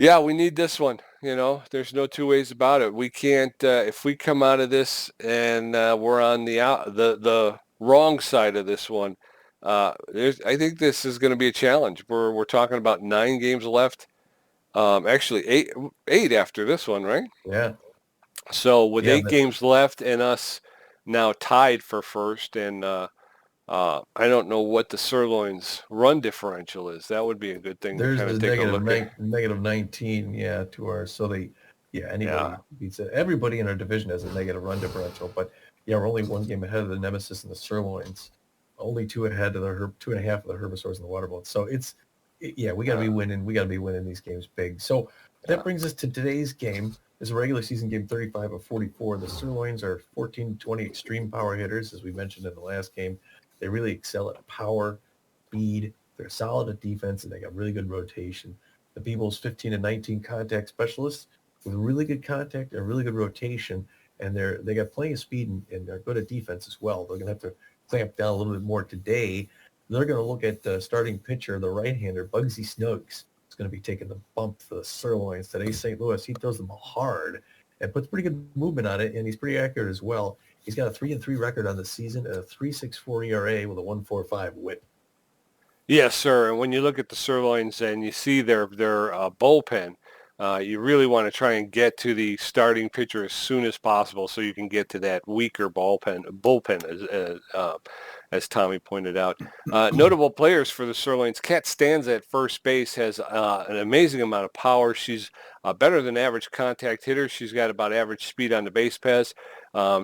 Yeah, we need this one. There's no two ways about it. We can't if we come out of this and we're on the wrong side of this one. I think this is going to be a challenge. We're talking about 9 games left. Actually eight after this one, right? Yeah, So with yeah, 8 games left and us now tied for first, and I don't know what the Sirloins run differential is. That would be a good thing to there's kind of the take a look at. negative 19, yeah, to our so they yeah, Yeah. anybody beats it. Everybody in our division has a negative run differential, but yeah, we're only one game ahead of the Nemesis and the Sirloins, only two ahead of the two and a half of the Herbivores and the Waterboats. So yeah, we got to be Uh, winning. We got to be winning these games big. So that yeah. brings us to today's game. This is a regular season game, 35 of 44. The Sirloins are 14 to 20 extreme power hitters, as we mentioned in the last game. They really excel at power, speed. They're solid at defense, and they got really good rotation. The People's 15 and 19 contact specialists with really good contact and really good rotation, and they got plenty of speed and they're good at defense as well. They're going to have to clamp down a little bit more today. They're going to look at the starting pitcher, the right-hander, Bugsy Snuggs. Is going to be taking the bump for the Sirloins today. St. Louis, he throws them hard and puts pretty good movement on it, and he's pretty accurate as well. He's got a 3-3 record on the season and a 3.64 ERA with a 1.45 WHIP. Yes, sir. And when you look at the Sirloins and you see their bullpen, you really want to try and get to the starting pitcher as soon as possible, so you can get to that weaker bullpen as Tommy pointed out. Notable players for the Sirloins: Kat Stanza at first base has an amazing amount of power. She's better than average contact hitter. She's got about average speed on the base paths.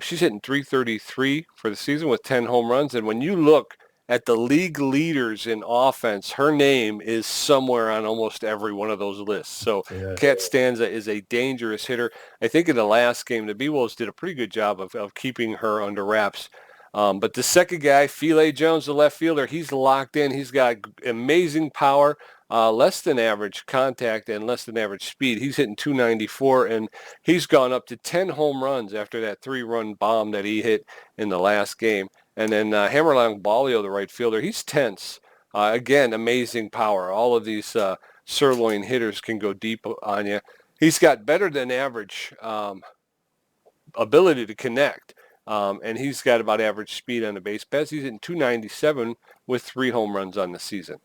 She's hitting 333 for the season with 10 home runs. And when you look at the league leaders in offense, her name is somewhere on almost every one of those lists. So Yeah. Kat Stanza is a dangerous hitter. I think in the last game, the B-Wolves did a pretty good job of keeping her under wraps. But the second guy, Philae Jones, the left fielder, he's locked in. He's got amazing power, less than average contact, and less than average speed. He's hitting 294, and he's gone up to 10 home runs after that 3-run bomb that he hit in the last game. And then Hammerlang Balio, the right fielder, he's tense. Again, amazing power. All of these sirloin hitters can go deep on you. He's got better than average ability to connect. And he's got about average speed on the base paths. He's in 297 with 3 home runs on the season.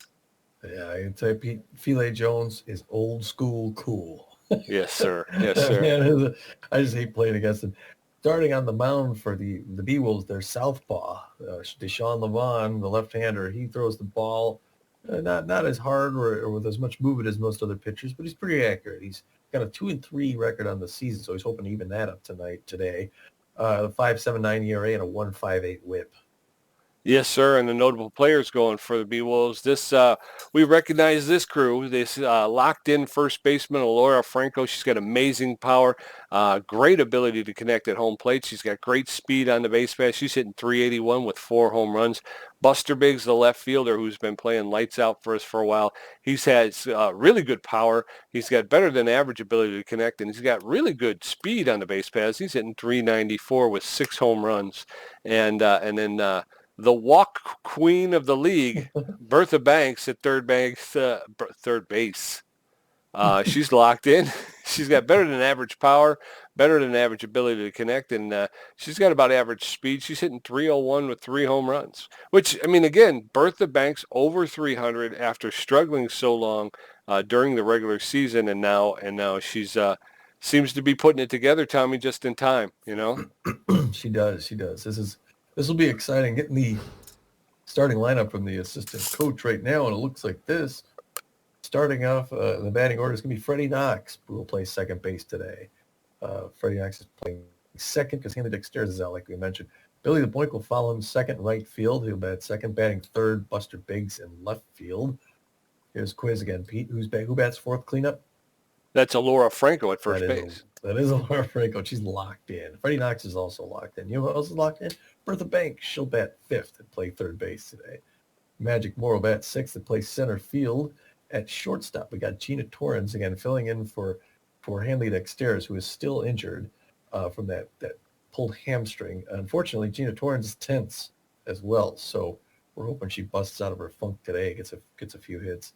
Yeah, I can tell you, Pete, Philae Jones is old school cool. Yes, sir. Yes, sir. Man, I just hate playing against him. Starting on the mound for the B-Wolves, their southpaw, Deshaun Levon, the left-hander. He throws the ball not as hard or with as much movement as most other pitchers, but he's pretty accurate. He's got a 2-3 record on the season, so he's hoping to even that up today. 5.79 ERA and a 1.58 WHIP. Yes, sir. And the notable players going for the B-Wolves. We recognize this crew. This locked-in first baseman, Laura Franco. She's got amazing power, great ability to connect at home plate. She's got great speed on the base path. She's hitting 381 with 4 home runs. Buster Biggs, the left fielder, who's been playing lights out for us for a while. He's had really good power. He's got better than average ability to connect, and he's got really good speed on the base paths. He's hitting 394 with 6 home runs. And then the walk queen of the league, Bertha Banks at third base. She's locked in. She's got better than average power, better than average ability to connect, and she's got about average speed. She's hitting 301 with 3 home runs, which, I mean, again, Bertha Banks over 300 after struggling so long during the regular season, and now she's seems to be putting it together, Tommy, just in time, you know? She does. She does. This will be exciting. Getting the starting lineup from the assistant coach right now, and it looks like this. Starting off in the batting order is going to be Freddie Knox, who will play second base today. Freddie Knox is playing second because Hanley Dexter is out, like we mentioned. Billy the Boink will follow him second right field. He'll bat second, batting third. Buster Biggs in left field. Here's quiz again, Pete. Who bats fourth cleanup? That's Laura Franco at That first is base. that is Laura Franco. She's locked in. Freddie Knox is also locked in. You know who else is locked in? Bertha Banks. She'll bat fifth and play third base today. Magic Moore will bat sixth and play center field. At shortstop, we got Gina Torrens again filling in for Hanley Dexteris, who is still injured from that pulled hamstring. Unfortunately, Gina Torrens is tense as well, so we're hoping she busts out of her funk today, gets a few hits.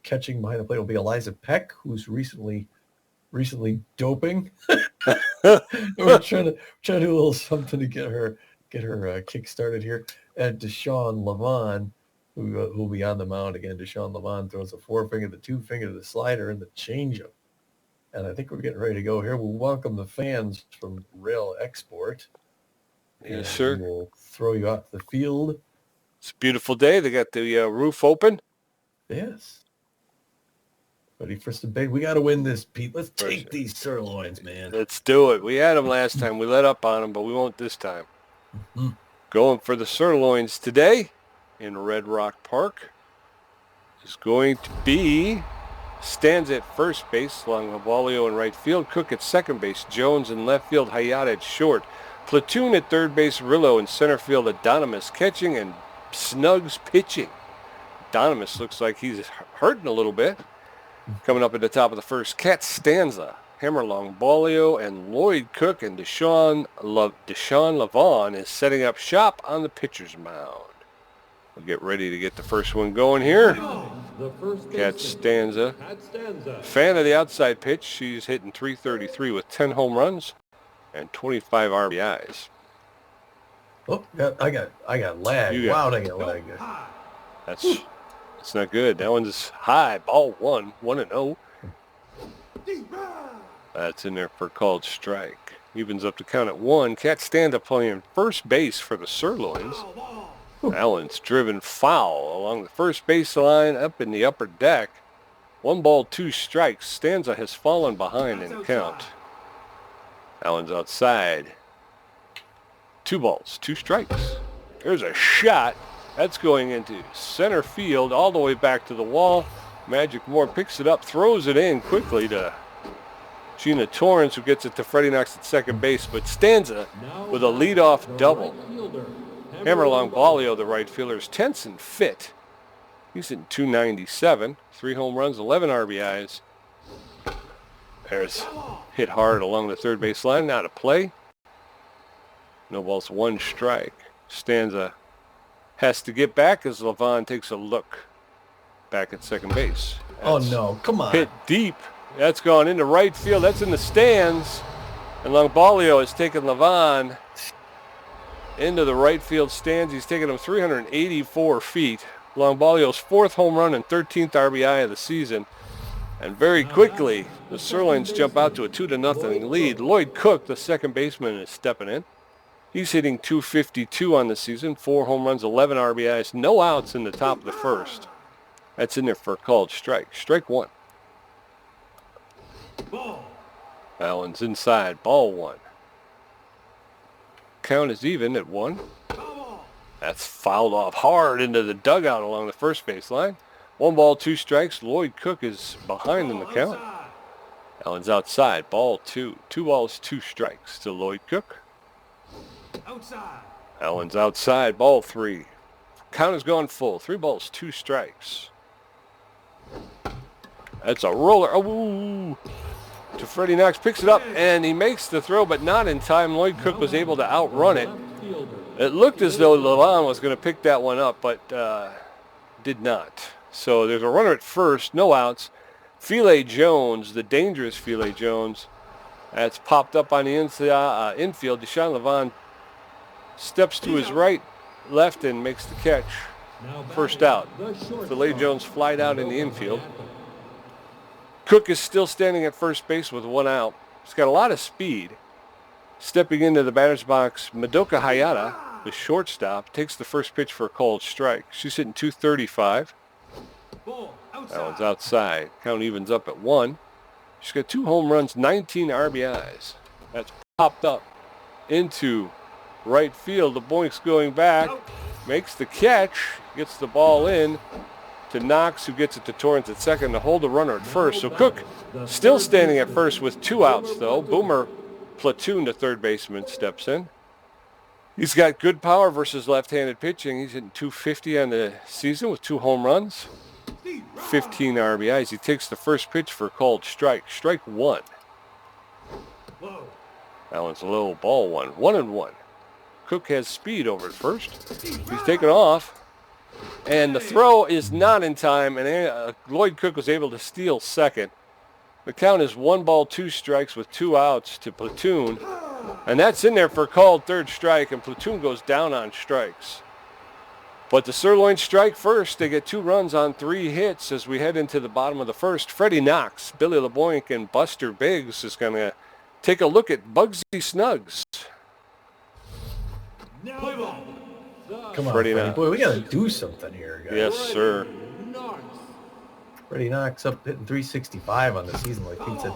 Catching behind the plate will be Eliza Peck, who's recently doping. We're trying to do a little something to get her kick started here. And Deshaun Levon, who'll be on the mound again. Deshaun Levon throws a forefinger, the two finger, the slider, and the changeup. And I think we're getting ready to go here. We'll welcome the fans from Rail Export. Yes, sir. We'll throw you out to the field. It's a beautiful day. They got the roof open. Yes. Ready for some big. We got to win this, Pete. Let's take these sirloins, man. Let's do it. We had them last time. We let up on them, but we won't this time. Mm-hmm. Going for the sirloins today in Red Rock Park is going to be Stanza at first base, along Lavalio in right field, Cook at second base, Jones in left field, Hayata at short, Platoon at third base, Rillo in center field, Adonimus catching, and Snugs pitching. Adonimus looks like he's hurting a little bit. Coming up at the top of the first, Cat Stanza, Hammerlong, Balio, and Lloyd Cook, and Deshaun Levon is setting up shop on the pitcher's mound. We'll get ready to get the first one going here. Cat Stanza, fan of the outside pitch. She's hitting .333 with 10 home runs and 25 RBIs. Oh, I got lag. Wow, I got lag. That's not good. That one's high. Ball 1-0. That's in there for a called strike. Evens up to count at 1. Cat Stanza playing first base for the Sirloins. Allen's driven foul along the first base line up in the upper deck. 1 ball, 2 strikes. Stanza has fallen behind in the count. Allen's outside. 2 balls, 2 strikes. There's a shot. That's going into center field all the way back to the wall. Magic Moore picks it up, throws it in quickly to Gina Torrance, who gets it to Freddie Knox at second base. But Stanza with a leadoff double. Hammerlong Balio, the right fielder, is tense and fit. He's hitting .297, 3 home runs, 11 RBIs. There's hit hard along the third base line. Now to play. No balls, 1 strike. Stanza has to get back as Levon takes a look back at second base. That's no, come on. Hit deep. That's gone into right field. That's in the stands. And Longbalio has taken Levon into the right field stands. He's taken him 384 feet. Longbalio's 4th home run and 13th RBI of the season. And very quickly, the Sirloins jump out to a 2-0 lead. Lloyd Cook, the second baseman, is stepping in. He's hitting .252 on the season, 4 home runs, 11 RBIs, no outs in the top of the first. That's in there for a called strike. Strike 1. Allen's inside, ball 1. Count is even at 1. That's fouled off hard into the dugout along the first base line. 1 ball, 2 strikes. Lloyd Cook is behind in the count. Allen's outside, ball 2. 2 balls, 2 strikes to Lloyd Cook. Allen's outside, ball 3. Count has gone full. 3 balls, 2 strikes. That's a roller. Oh, to Freddie Knox, picks it up, and he makes the throw, but not in time. Lloyd Cook was able to outrun it. It looked as though Levon was going to pick that one up, but did not. So there's a runner at first, no outs. File Jones, the dangerous File Jones, that's popped up on the infield. Deshaun Levon steps to his right, left, and makes the catch. First out. File Jones flied out in the infield. Cook is still standing at first base with 1 out. He's got a lot of speed. Stepping into the batter's box, Madoka Hayata, the shortstop, takes the first pitch for a called strike. She's hitting .235. That one's outside. Count evens up at 1. She's got 2 home runs, 19 RBIs. That's popped up into right field. The Boink's going back, makes the catch, gets the ball in to Knox, who gets it to Torrance at second to hold the runner at first. So Cook still standing at first with 2 outs, though. Boomer Platoon, the third baseman, steps in. He's got good power versus left-handed pitching. He's hitting .250 on the season with 2 home runs, 15 RBIs. He takes the first pitch for a called strike. Strike 1. That one's low, ball 1. 1-1. Cook has speed over at first. He's taken off. And the throw is not in time, and Lloyd Cook was able to steal second. The count is 1 ball, 2 strikes with 2 outs to Platoon. And that's in there for a called third strike, and Platoon goes down on strikes. But the Sirloins strike first. They get 2 runs on 3 hits as we head into the bottom of the first. Freddie Knox, Billy LeBoink, and Buster Biggs is going to take a look at Bugsy Snuggs. Come on, Freddie. Boy, we got to do something here, guys. Yes, sir. Freddie Knox up hitting 365 on the season. Like he said,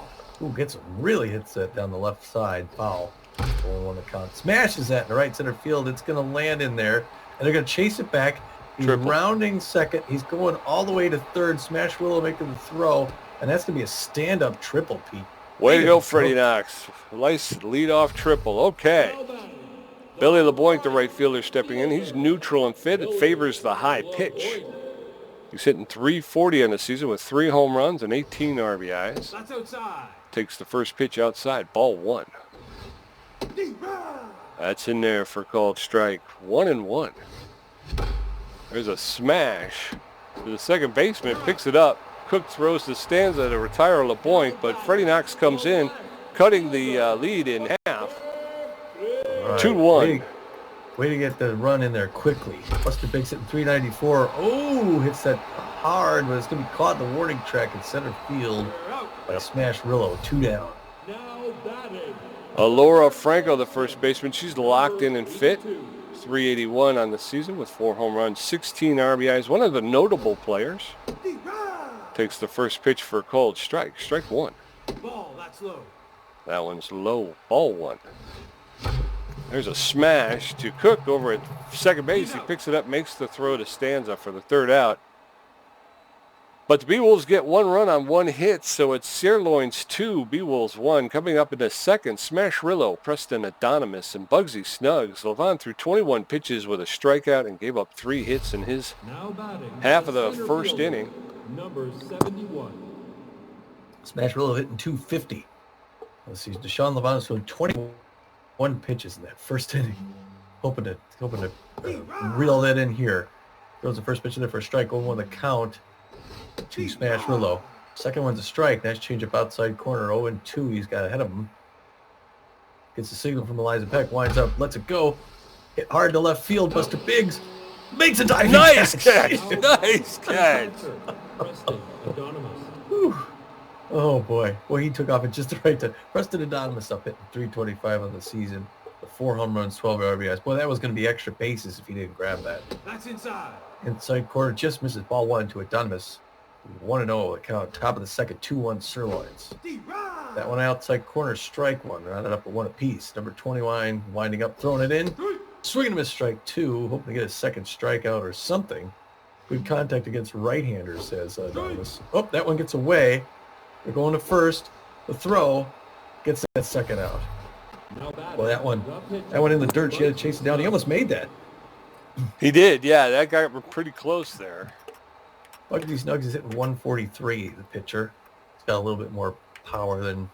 really hits that down the left side. Foul. 1-1 the count. Smashes that in the right center field. It's going to land in there, and they're going to chase it back. He's rounding second. He's going all the way to third. Smash Willow making the throw, and that's going to be a stand-up triple, Pete. Way to go, Freddie Knox. Nice lead-off triple. Okay. Billy LeBoink, the right fielder, stepping in. He's neutral and fit. It favors the high pitch. He's hitting .340 on the season with 3 home runs and 18 RBIs. That's outside. Takes the first pitch outside. Ball 1. That's in there for called strike. 1-1. There's a smash to the second baseman. Picks it up. Cook throws the stanza to retire LeBoink, but Freddie Knox comes in, cutting the lead in half. Right. 2-1. Way to get the run in there quickly. Buster Biggs hitting 394. Oh, hits that hard, but it's going to be caught in the warning track in center field by Smash Rillo. 2 down. Now batting. Alora Franco, the first baseman, she's locked in and fit. 381 on the season with 4 home runs, 16 RBIs. One of the notable players. Takes the first pitch for a called strike. Strike 1. Ball, that's low. That one's low. Ball 1. There's a smash to Cook over at second base. He picks it up, makes the throw to Stanza for the 3rd out. But the B-Wolves get 1 run on 1 hit, so it's Sirloins 2, B-Wolves 1. Coming up in the second, Smash Rillo, Preston Adonimus, and Bugsy Snuggs. Levon threw 21 pitches with a strikeout and gave up 3 hits in his half of the first inning. Number 71. Smash Rillo hitting 250. Let's see, Deshaun Levon is throwing 21 pitches in that first inning. Hoping to reel that in here. Throws the first pitch in there for a strike, 0-1 the count to Smash Rillo. Second one's a strike. Nice change up outside corner, 0-2. He's got ahead of him. Gets the signal from Eliza Peck, winds up, lets it go. Hit hard to left field. Buster Biggs makes a diving catch. Nice catch. Oh boy. Well, he took off at just the right time. Preston Adonimus up hitting 325 on the season. The 4 home runs, 12 RBIs. Boy, that was going to be extra bases if he didn't grab that. That's inside. Inside corner just misses. Ball 1 to Adonimus. 1-0 the count. Top of the second, 2-1 Sirloins. That one outside corner, strike 1. Rounded up at 1 apiece. Number 29 winding up, throwing it in. Swinging a miss, strike 2. Hoping to get a second strikeout or something. Good contact against right-handers, says Adonimus. Oh, that one gets away. They're going to first. The throw gets that second out. Well, that one in the dirt. She had to chase it down. He almost made that. He did, yeah. That got pretty close there. Bugsy Snuggs is hitting 143, the pitcher. He's got a little bit more power than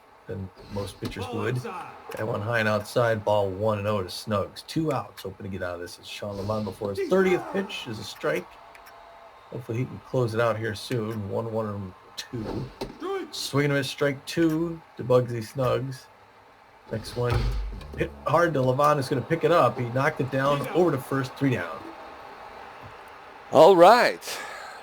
most pitchers would. That one high and outside, ball 1-0 to Snuggs. 2 outs, hoping to get out of this. It's Sean Levon before his 30th pitch is a strike. Hopefully he can close it out here soon. 1-1-2. Swinging a miss, strike 2 to Bugsy Snuggs. Next one hit hard to Levon, is going to pick it up. He knocked it down over to first, 3 down. All right.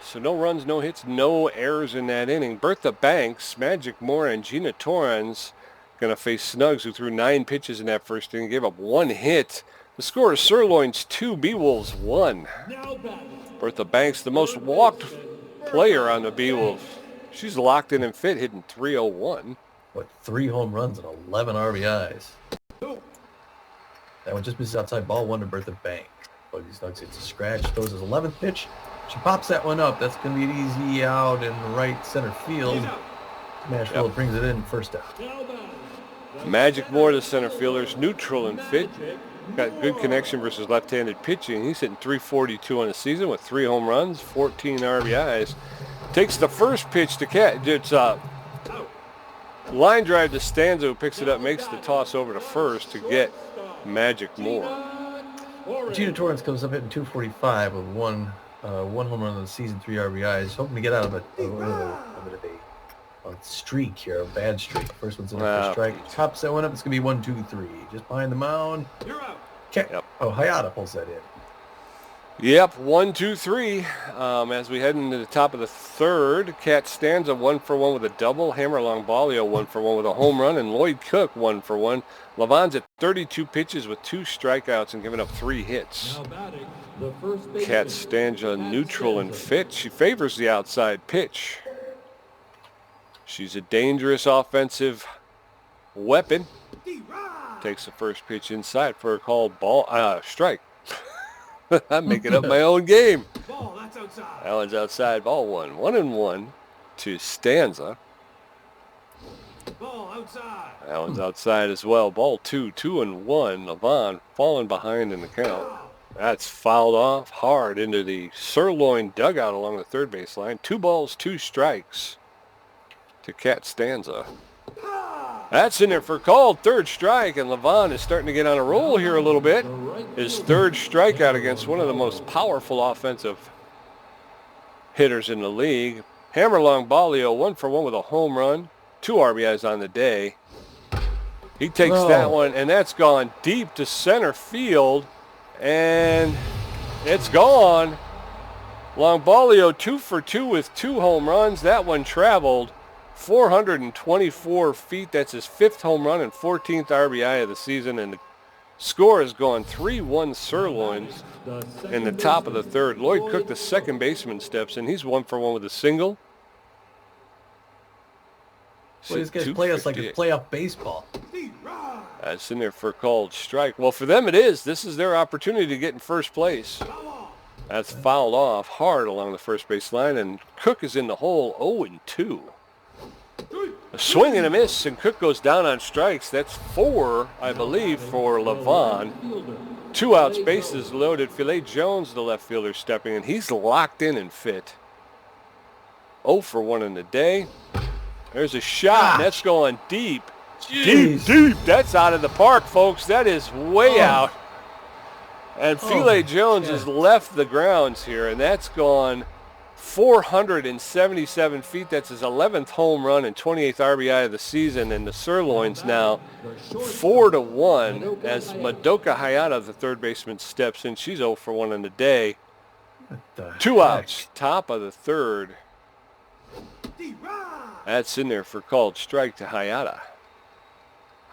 So no runs, no hits, no errors in that inning. Bertha Banks, Magic Moore, and Gina Torrens going to face Snuggs, who threw 9 pitches in that first inning, gave up 1 hit. The score is Sirloins 2, B-Wolves 1. Bertha Banks, the most walked player on the B-Wolves. She's locked in and fit, hitting .301. What, 3 home runs and 11 RBIs. That one just misses outside, ball 1 to Bertha Banks. Bugsy Snuggs hits a scratch, throws his 11th pitch. She pops that one up. That's going to be an easy out in right center field. Nashville brings it in, first out. Magic Moore, the center fielder's neutral and fit. Got good connection versus left-handed pitching. He's hitting .342 on the season with 3 home runs, 14 RBIs. Takes the first pitch to catch. It's line drive to Stanza, who picks it up, makes the toss over to first to get Magic Moore. Gina Torrens comes up hitting .245 with 1 1 home run on the season, 3 RBIs. Hoping to get out of a streak here, a bad streak. First one's in there for strike. Chops that one up. It's going to be 1, 2, 3. Just behind the mound. You're out. Yep. Oh, Hayata pulls that in. Yep, 1, 2, 3. As we head into the top of the third, Cat Stanza 1 for 1 with a double. Hammerlong Balio 1 for 1 with a home run, and Lloyd Cook 1 for 1. Lavon's at 32 pitches with 2 strikeouts and giving up 3 hits. Now batting, the first baseman. Cat Stanza neutral and fit. She favors the outside pitch. She's a dangerous offensive weapon. Takes the first pitch inside for a called strike. I'm making up my own game. Ball, that's outside. That one's outside. Ball 1. 1-1 to Stanza. Ball outside. That one's outside as well. Ball 2. 2-1. Lavon falling behind in the count. That's fouled off hard into the Sirloin dugout along the third base line. 2 balls, 2 strikes to Cat Stanza. That's in there for called third strike, and Lavon is starting to get on a roll here a little bit. His third strikeout against one of the most powerful offensive hitters in the league. Hammerlong Balio 1 for 1 with a home run, 2 RBIs on the day. He takes that one, and that's gone deep to center field, and it's gone. Longbalio 2 for 2 with 2 home runs. That one traveled 424 feet. That's his 5th home run and 14th RBI of the season, and the score has gone 3-1 Sirloins in the top of the third. Lloyd Cook, the second baseman, steps in. He's 1 for 1 with a single. Well, these guys play us like it's playoff baseball. That's in there for a called strike. Well, for them it is. This is their opportunity to get in first place. That's fouled off hard along the first base line, and Cook is in the hole 0-2. A swing and a miss, and Cook goes down on strikes. That's 4, I believe, for Lavon. 2 outs, bases loaded. Filet Jones, the left fielder, stepping in. He's locked in and fit. 0 for 1 in the day. There's a shot, and that's going deep. Jeez. Deep. That's out of the park, folks. That is way out. And Filet Jones has left the grounds here, and that's gone 477 feet. That's his 11th home run and 28th RBI of the season. And the Sirloins now 4-1 as Madoka Hayata, the third baseman, steps in. She's 0 for 1 in the day. 2 outs, top of the third. That's in there for called strike to Hayata.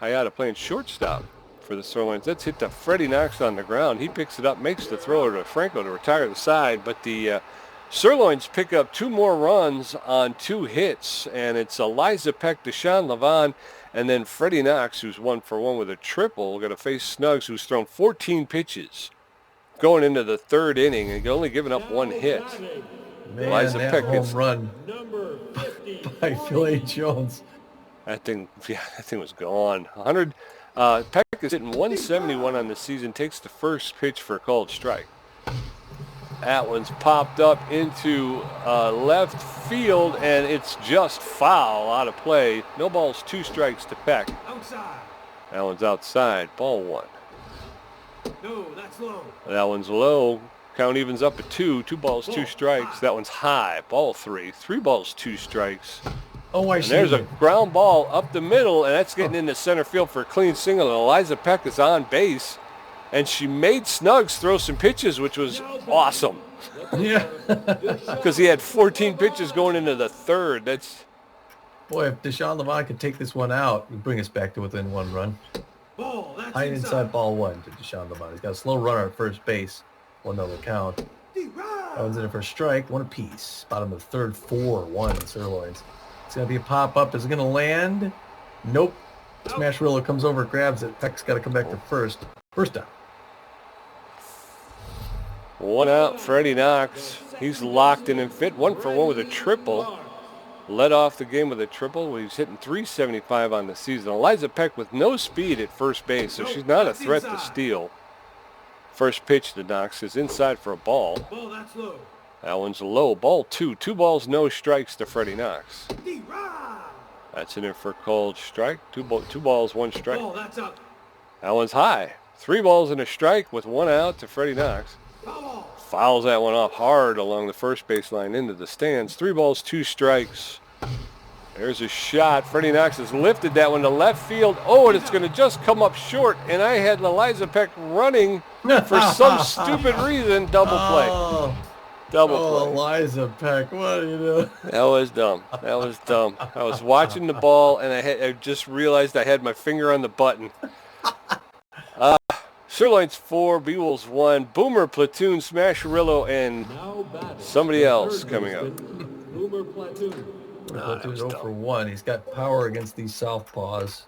Hayata playing shortstop for the Sirloins. That's hit to Freddie Knox on the ground. He picks it up, makes the throw to Franco to retire the side, but the Sirloins pick up 2 more runs on 2 hits, and it's Eliza Peck, Deshaun Lavon, and then Freddie Knox, who's 1 for 1 with a triple, going to face Snuggs, who's thrown 14 pitches going into the third inning and only giving up 1 hit. Man, Eliza that Peck home gets run Number 50. by Filet Jones. That thing was gone. 100. Peck is hitting 171 on the season. Takes the first pitch for a called strike. That one's popped up into left field, and it's just foul out of play. No balls, 2 strikes to Peck. Outside. That one's outside. Ball 1. No, that's low. That one's low. Count evens up at 2. 2 balls, 2 strikes. That one's high. Ball 3. 3 balls, 2 strikes. Oh, I And see. there's a ground ball up the middle, and that's getting into center field for a clean single. And Eliza Peck is on base, and she made Snuggs throw some pitches, which was awesome Yeah. because he had 14 pitches going into the third. That's Boy, if Deshaun Lavon could take this one out, it'd bring us back to within 1 run. Ball, that's High inside ball 1 to Deshaun Lavon. He's got a slow runner at first base. 1-0 count. That one's in it for a strike. 1 apiece. Bottom of the third, 4-1 Sirloins. It's going to be a pop-up. Is it going to land? Nope. Smashrillo comes over, grabs it. Peck's got to come back to first. First down. 1 out. Freddie Knox. He's locked in and fit. 1 for 1 with a triple. Led off the game with a triple. He's hitting 375 on the season. Eliza Peck with no speed at first base, so she's not a threat to steal. First pitch to Knox is inside for a ball. Ball, that's low. That one's low. Ball 2. 2 balls, no strikes to Freddie Knox. That's in there for a called strike. 2 balls, 1 strike. Ball, that's up. That one's high. 3 balls and a strike with 1 out to Freddie Knox. Fouls that one off hard along the first baseline into the stands. 3 balls, 2 strikes. There's a shot. Freddie Knox has lifted that one to left field. Oh, and it's going to just come up short. And I had Eliza Peck running for some stupid reason. Double play. Double play. Eliza Peck, what are you doing? That was dumb. That was dumb. I was watching the ball, and I just realized I had my finger on the button. Sirloins 4, B-Wolves 1, Boomer, Platoon, Smasherillo, and somebody else coming up. Boomer Platoon. Platoon's 0 for 1. He's got power against these southpaws.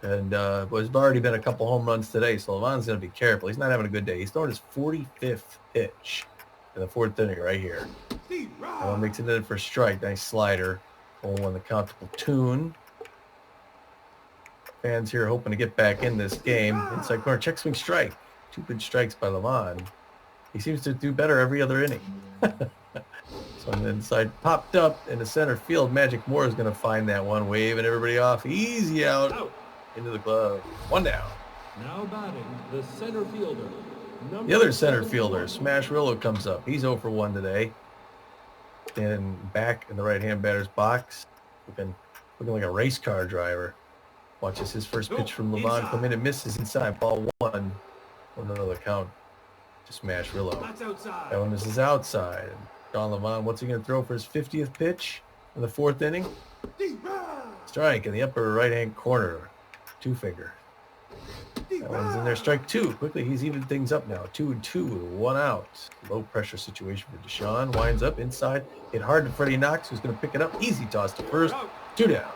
And there's already been a couple home runs today, so Levon's going to be careful. He's not having a good day. He's throwing his 45th pitch in the 4th inning right here. That one makes it in for a strike. Nice slider. 0-1 the count to Platoon. Fans here hoping to get back in this game. Inside corner, check swing strike. 2 good strikes by Levon. He seems to do better every other inning. So on the inside, popped up in the center field. Magic Moore is going to find that one, waving everybody off. Easy out into the glove. 1 down. Now batting the center fielder. The other center fielder, Smasherillo, comes up. He's 0 for 1 today. Standing back in the right-hand batter's box. Looking like a race car driver. Watches his first pitch from Levon come in and misses inside. Ball 1. Another count to Smasherillo. That's outside. That one misses outside. John Levon, what's he going to throw for his 50th pitch in the 4th inning? Strike in the upper right-hand corner. 2-finger. That one's in there. Strike 2. Quickly, he's evened things up now. 2-2 with 1 out. Low pressure situation for Deshaun. Winds up inside. Hit hard to Freddie Knox, who's going to pick it up. Easy toss to first. 2 down.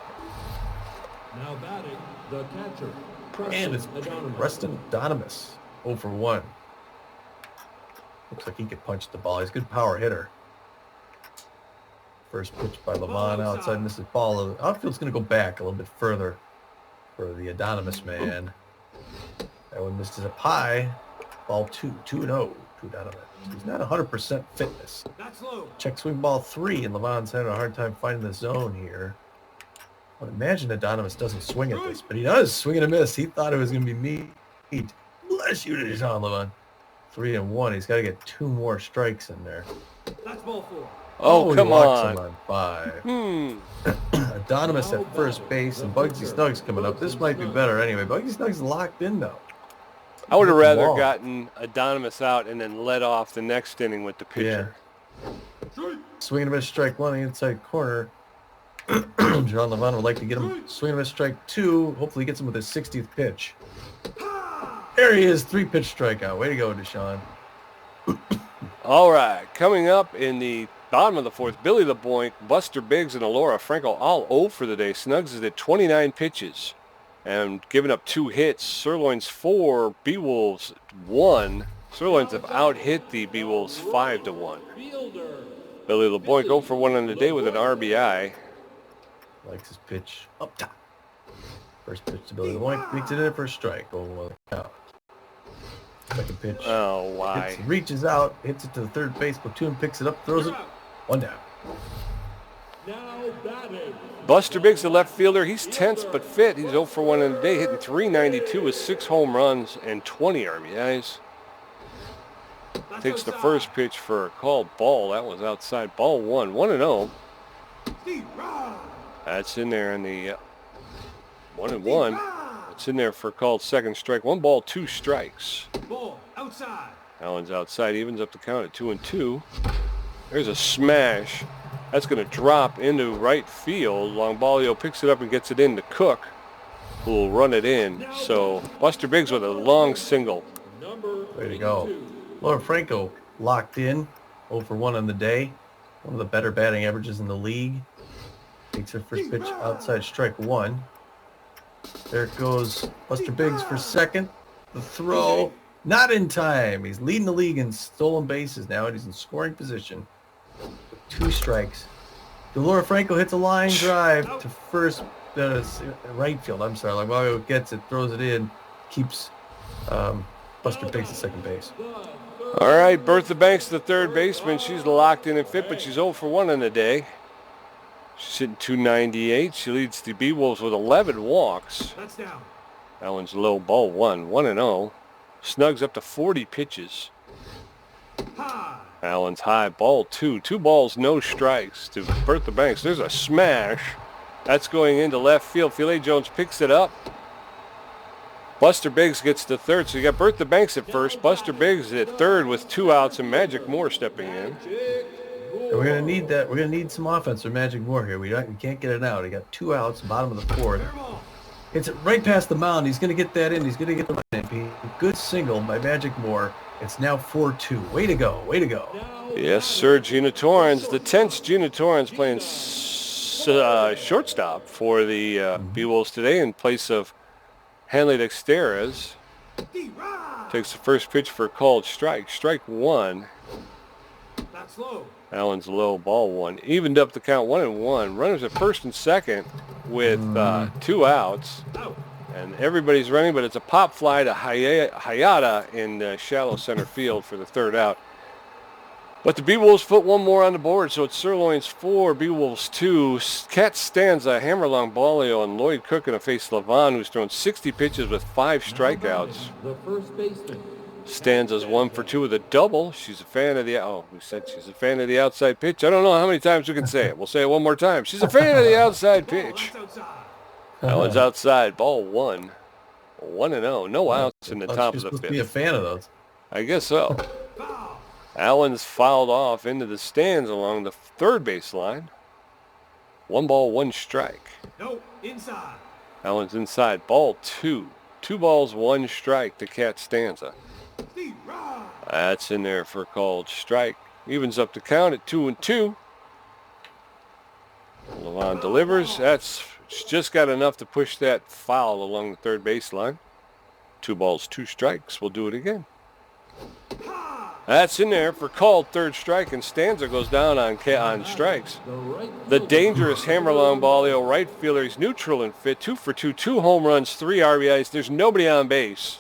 Now batting the catcher. And it's Preston Donomus. 0 for 1. Looks like he could punch the ball. He's a good power hitter. First pitch by Levon outside misses ball. The outfield's going to go back a little bit further for the Adonimus man. That one misses up high. Ball 2. 2-0 to Donovan. He's not 100% fitness. Check swing ball 3, and Levon's having a hard time finding the zone here. I would imagine Adonimus doesn't swing at this, but he does swing and a miss. He thought it was going to be meat. Bless you, Deshaun Levon. 3-1. He's got to get 2 more strikes in there. That's ball 4. Oh, come on. Him on 5. Adonimus at first base, and Bugsy Snuggs coming up. This might be better anyway. Bugsy Snuggs locked in, though. I would have rather gotten Adonimus out and then let off the next inning with the pitcher. Yeah. Swing and a miss, strike 1 on the inside corner. John Levon would like to get him. Swing and a miss, strike 2. Hopefully he gets him with his 60th pitch. There he is. 3-pitch strikeout. Way to go, Deshaun. All right. Coming up in the bottom of the 4th, Billy the Boink, Buster Biggs, and Alora Franco all 0 for the day. Snuggs is at 29 pitches and giving up 2 hits. Sirloins 4, B-Wolves 1. Sirloins have out-hit the B-Wolves 5-1. Billy the Boink 0 for 1 on the day with an RBI. Likes his pitch up top. First pitch to Billy the Boink. Makes it in for a strike. 0-1 count. Second pitch. Oh, why? Reaches out, hits it to the third base. Platoon picks it up, throws it. 1 down. Now batting. Buster Biggs, the left fielder, he's tense but fit. He's 0 for 1 in the day, hitting .392 with 6 home runs and 20 RBIs. Takes the first pitch for a called ball. That was outside. Ball 1. 1-0. That's in there in the 1-1. It's in there for called second strike. 1 ball, 2 strikes. Ball outside. That one's outside. Evens up the count at 2-2. There's a smash. That's going to drop into right field. Longbalio picks it up and gets it in to Cook, who will run it in. So Buster Biggs with a long single. Way to go. Laura Franco locked in. 0 for 1 on the day. One of the better batting averages in the league. Takes her first pitch outside, strike 1. There it goes. Buster Biggs for second. The throw, not in time. He's leading the league in stolen bases now, and he's in scoring position. 2 strikes. Laura Franco hits a line drive to first, right field. I'm sorry. Longbalio gets it, throws it in, keeps Buster Biggs at second base. All right, Bertha Banks, the third baseman. She's locked in and fit, but she's 0 for 1 in the day. She's hitting .298. She leads the B-Wolves with 11 walks. That's down. That one's low. Ball 1. 1-0. Snuggs up to 40 pitches. High. Allen's high, ball 2. 2 balls, no strikes to Bertha Banks. There's a smash. That's going into left field. Philae Jones picks it up. Buster Biggs gets to third. So you got Bertha Banks at first, Buster Biggs at third with 2 outs, and Magic Moore stepping in. And we're gonna need that. We're gonna need some offense for Magic Moore here. We can't get it out. He got 2 outs, bottom of the 4th. Hits it right past the mound. He's gonna get that in. He's gonna get the run in. Good single by Magic Moore. It's now 4-2. Way to go. Way to go. Yes, sir. Gina Torrens, the tense Gina Torrens playing shortstop for the B-Wolves today in place of Hanley Dexteres. Takes the first pitch for a called strike. Strike 1. That's low. Allen's low, ball 1. Evened up the count 1-1. Runners at first and second with 2 outs. Out. And everybody's running, but it's a pop fly to Hayata in shallow center field for the 3rd out. But the B-Wolves put 1 more on the board, so it's Sirloins 4, B-Wolves 2. Cat Stanza, Hammerlong Balio, and Lloyd Cook in a face Levon, who's thrown 60 pitches with 5 strikeouts. The first baseman. Stanza's 1 for 2 with a double. She's a fan of the we said she's a fan of the outside pitch. I don't know how many times we can say it. We'll say it one more time. She's a fan of the outside pitch. That's outside. Allen's outside, ball 1. 1-0. No outs in the top of the You're supposed to 5th. be a fan of those. I guess so. Foul. Allen's fouled off into the stands along the 3rd baseline. 1 ball, 1 strike. No, inside. Allen's inside, ball 2. 2 balls, 1 strike to Cat Stanza. Steve Rod. That's in there for a called strike. Evens up the count at 2-2. Levon delivers. That's just got enough to push that foul along the 3rd baseline. 2 balls, 2 strikes. We'll do it again. That's in there for called 3rd strike, and Stanza goes down on strikes. The dangerous Hammerlong Balio right fielder. He's neutral and fit. 2 for 2, 2 home runs, 3 RBIs. There's nobody on base,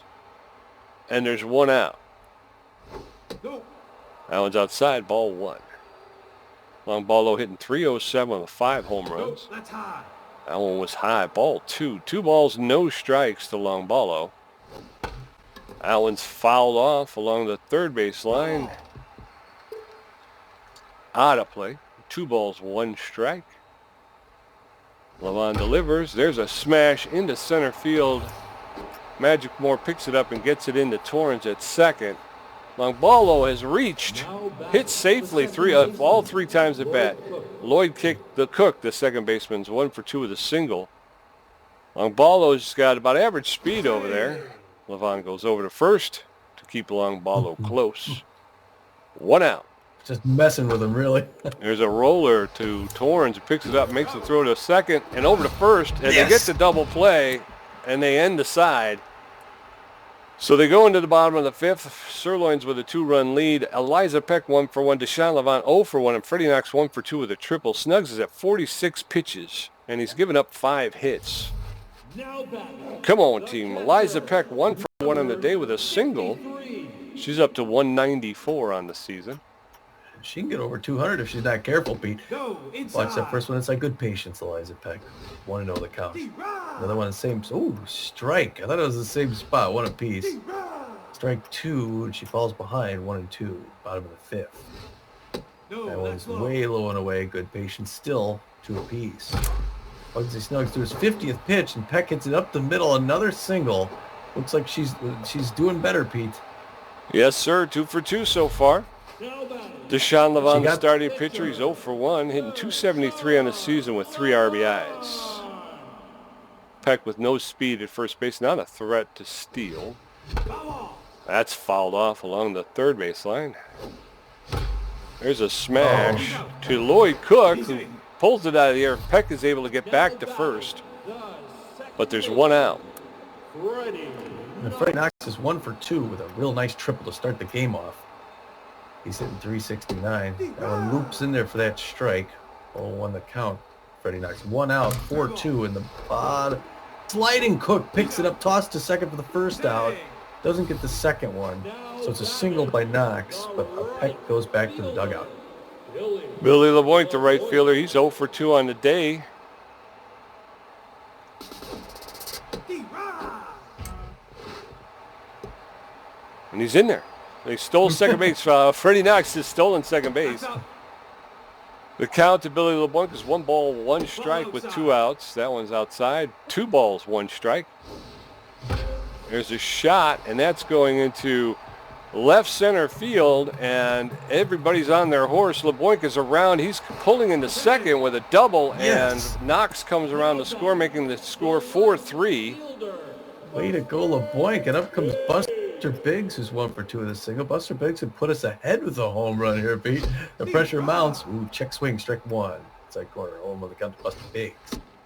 and there's 1 out. No. Allen's outside, ball 1. Long Ballo hitting .307 with 5 home runs. That's high. That one was high, ball 2. 2 balls, no strikes to Long Ballo. Allen's fouled off along the 3rd baseline. Out of play. 2 balls, 1 strike. Levon delivers. There's a smash into center field. Magic Moore picks it up and gets it into Torrens at second. Longballo has reached, hit safely all 3 times at bat. Lloyd kicked the Cook, the second baseman's 1 for 2 with a single. Longballo's got about average speed over there. Levon goes over to first to keep Longballo close. 1 out. Just messing with him, really. There's a roller to Torrens, who picks it up, makes the throw to second, and over to first, and they get the double play, and they end the side. So they go into the bottom of the 5th. Sirloins with a 2-run lead. Eliza Peck 1 for 1. Deshaun Levant 0 for 1. And Freddie Knox 1 for 2 with a triple. Snuggs is at 46 pitches. And he's given up 5 hits. Come on, team. Eliza Peck 1 for 1 on the day with a single. She's up to 194 on the season. She can get over 200 if she's not careful, Pete. Watch that first one. It's like good patience, Eliza Peck. 1-0 the count. Another one, the same. Ooh, strike. I thought it was the same spot. 1 apiece. Strike 2, and she falls behind 1 and 2. Bottom of the 5th. That one's way low and away. Good patience still. 2 apiece. Bugsy Snuggs through his 50th pitch, and Peck hits it up the middle. Another single. Looks like she's doing better, Pete. Yes, sir. 2 for 2 so far. Deshaun Levant, the starting pitcher, he's 0 for 1, hitting .273 on the season with 3 RBIs. Peck with no speed at first base, not a threat to steal. That's fouled off along the 3rd baseline. There's a smash to Lloyd Cook, who pulls it out of the air. Peck is able to get back to first, but there's 1 out. And Freddie Knox is 1 for 2 with a real nice triple to start the game off. He's hitting .369. That one loops in there for that strike. 0-1 the count. Freddie Knox 1 out, 4-2 in the bottom. Sliding Cook picks it up, tossed to second for the first out. Doesn't get the second one. So it's a single by Knox, but a Peck goes back to the dugout. Billy LeBoink, the right fielder, he's 0 for 2 on the day. And he's in there. They stole second base. Freddie Knox has stolen second base. That's out. The count to Billy LeBlanc is 1 ball, 1 strike with 2 outs. That one's outside. 2 balls, 1 strike. There's a shot, and that's going into left center field, and everybody's on their horse. LeBlanc is around. He's pulling into second with a double, Yes. and Knox comes around to score, making the score 4-3. Way to go, LeBlanc. And up comes Buster Biggs, who's 1 for 2 with a single. Buster Biggs had put us ahead with a home run here, Pete. The pressure mounts. Ooh, check swing, strike 1. Inside corner. Home on the count to Buster Biggs.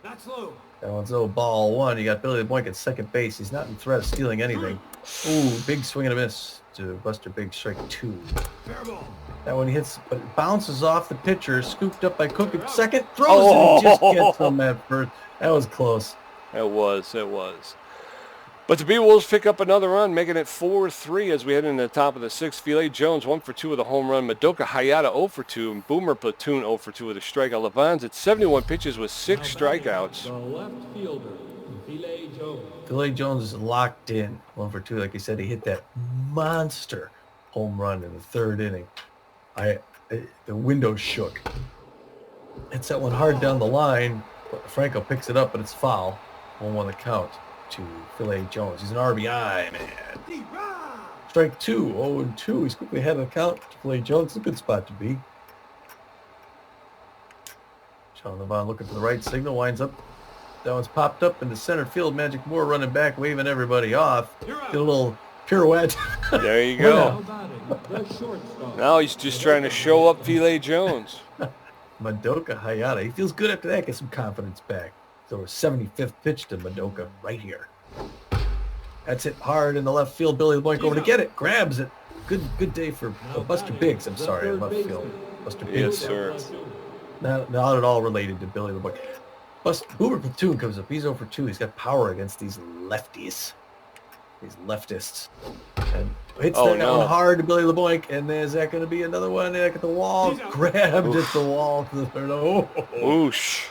That's low. That one's low, ball 1. You got Billy LeBlanc at second base. He's not in threat of stealing anything. Ooh, big swing and a miss to Buster Biggs, strike 2. Fair ball. That one hits, but it bounces off the pitcher, scooped up by Cook at second, throws it, and just gets him at first. That was close. It was. But the B-Wolves pick up another run, making it 4-3 as we head into the top of the 6th. Filet Jones 1 for 2 with a home run. Madoka Hayata 0 for 2. And Boomer Platoon 0 for 2 with a strikeout. Levans at 71 pitches with 6 strikeouts. The left fielder, Filet Jones. Filet Jones is locked in, 1 for 2. Like I said, he hit that monster home run in the 3rd inning. The window shook. Hits that one hard down the line. Franco picks it up, but it's foul. 1-1 the count to Filet Jones. He's an RBI, man. D-Rod. Strike 2, 0-2. He's quickly ahead of the count. Filet Jones, it's a good spot to be. Sean Levon looking for the right signal, winds up. That one's popped up into center field. Magic Moore running back, waving everybody off. Get a little pirouette. There you go. Now batting, the shortstop. Now he's just trying to show up Filet Jones. Madoka Hayata. He feels good after that. Get some confidence back. So 75th pitch to Madoka right here. That's it hard in the left field. Billy LeBlanc over to get it. Grabs it. Good day for Buster Biggs. I'm sorry, in left field. Buster Biggs. Yes, sir. Not at all related to Billy LeBlanc. Boomer Platoon comes up. He's 0 for 2. He's got power against these lefties. These leftists. And hits that one hard to Billy LeBlanc. And is that going to be another one back at the wall? Grabbed at the wall. Whoosh.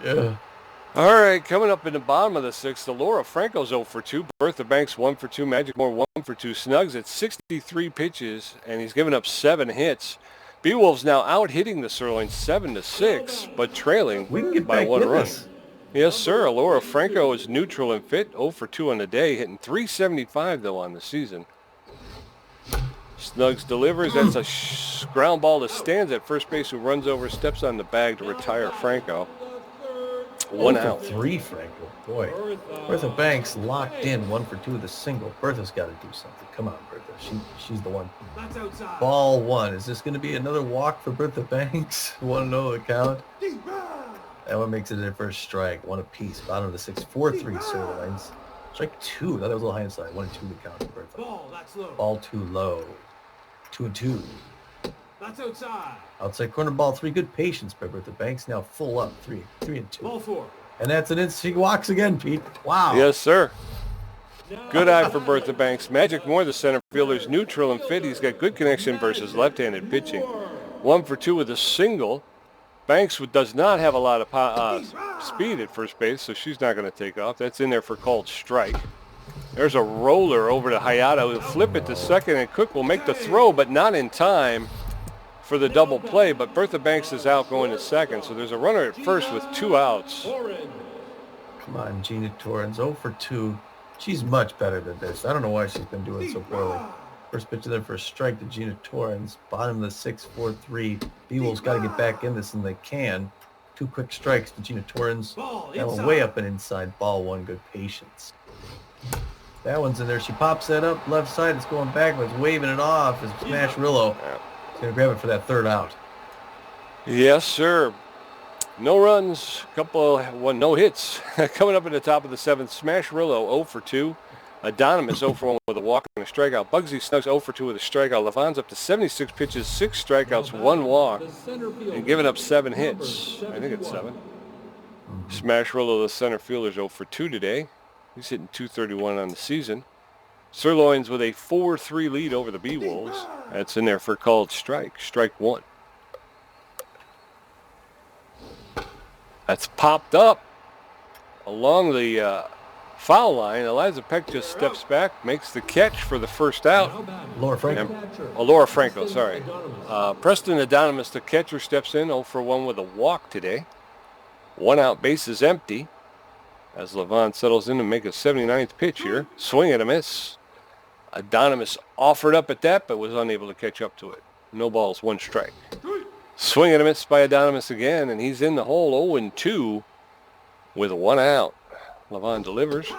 Yeah. All right, coming up in the bottom of the 6th, Laura Franco's 0 for 2. Bertha Banks 1 for 2. Magic Moore 1 for 2. Snugs at 63 pitches, and he's given up 7 hits. B-Wolves now out hitting the Sirloins 7-6, but trailing We can get by back 1 with run. this. Yes, sir. Laura Franco is neutral and fit, 0 for 2 on the day, hitting .375 though on the season. Snugs delivers. That's a ground ball to Stands at first base, who runs over, steps on the bag to retire Franco. 1 out. 3, Franco. Boy. Bertha Banks locked in 1 for 2 with a single. Bertha's got to do something. Come on, Bertha. She's the one. That's outside. Ball 1. Is this going to be another walk for Bertha Banks? 1-0 the count. D-Rod. That one makes it their first strike. 1 apiece. Bottom of the 6th. 4-3 Sirloins. Strike 2. That was a little high inside. 1-2 the count for Bertha. Ball. That's low. Ball 2 low. 2-2. That's outside. Outside corner ball 3. Good patience by Bertha Banks. Now full up. 3-2. Ball 4. And that's an instant. She walks again, Pete. Wow. Yes, sir. Good eye for Bertha Banks. Magic Moore, the center fielder's neutral and fit. He's got good connection versus left-handed pitching. 1 for 2 with a single. Banks does not have a lot of speed at first base, so she's not going to take off. That's in there for called strike. There's a roller over to Hayata. He'll flip it to second, and Cook will make the throw, but not in time for the double play. But Bertha Banks is out going to second, so there's a runner at first with 2 outs. Come on, Gina Torrens. 0 for 2. She's much better than this. I don't know why she's been doing so poorly. First pitch of there for a strike to Gina Torrens. Bottom of the 6th, 4-3. B-Wolves got to get back in this, and they can. 2 quick strikes to Gina Torrens. That one way up and inside. Ball 1. Good patience. That one's in there. She pops that up left side. It's going backwards. Waving it off is Smashrillo. He's going to grab it for that 3rd out. Yes, sir. No runs, no hits. Coming up at the top of the 7th, Smashrillo 0 for 2. Adonimus 0 for 1 with a walk and a strikeout. Bugsy Snugs 0 for 2 with a strikeout. Levon's up to 76 pitches, 6 strikeouts, 1 walk, and giving up 7 hits. I think it's 7. Smashrillo, the center fielder, is 0 for 2 today. He's hitting .231 on the season. Sirloins with a 4-3 lead over the B-Wolves. That's in there for called strike. Strike 1. That's popped up along the foul line. Eliza Peck just steps back, makes the catch for the first out. Now batting. Laura Franco. Laura Franco, sorry. Preston Adonis, the catcher, steps in 0 for 1 with a walk today. 1 out, base is empty as Levon settles in to make a 79th pitch here. Swing and a miss. Adonis offered up at that, but was unable to catch up to it. No balls, 1 strike. Swing and a miss by Adonis again, and he's in the hole 0-2 with 1 out. Levon delivers.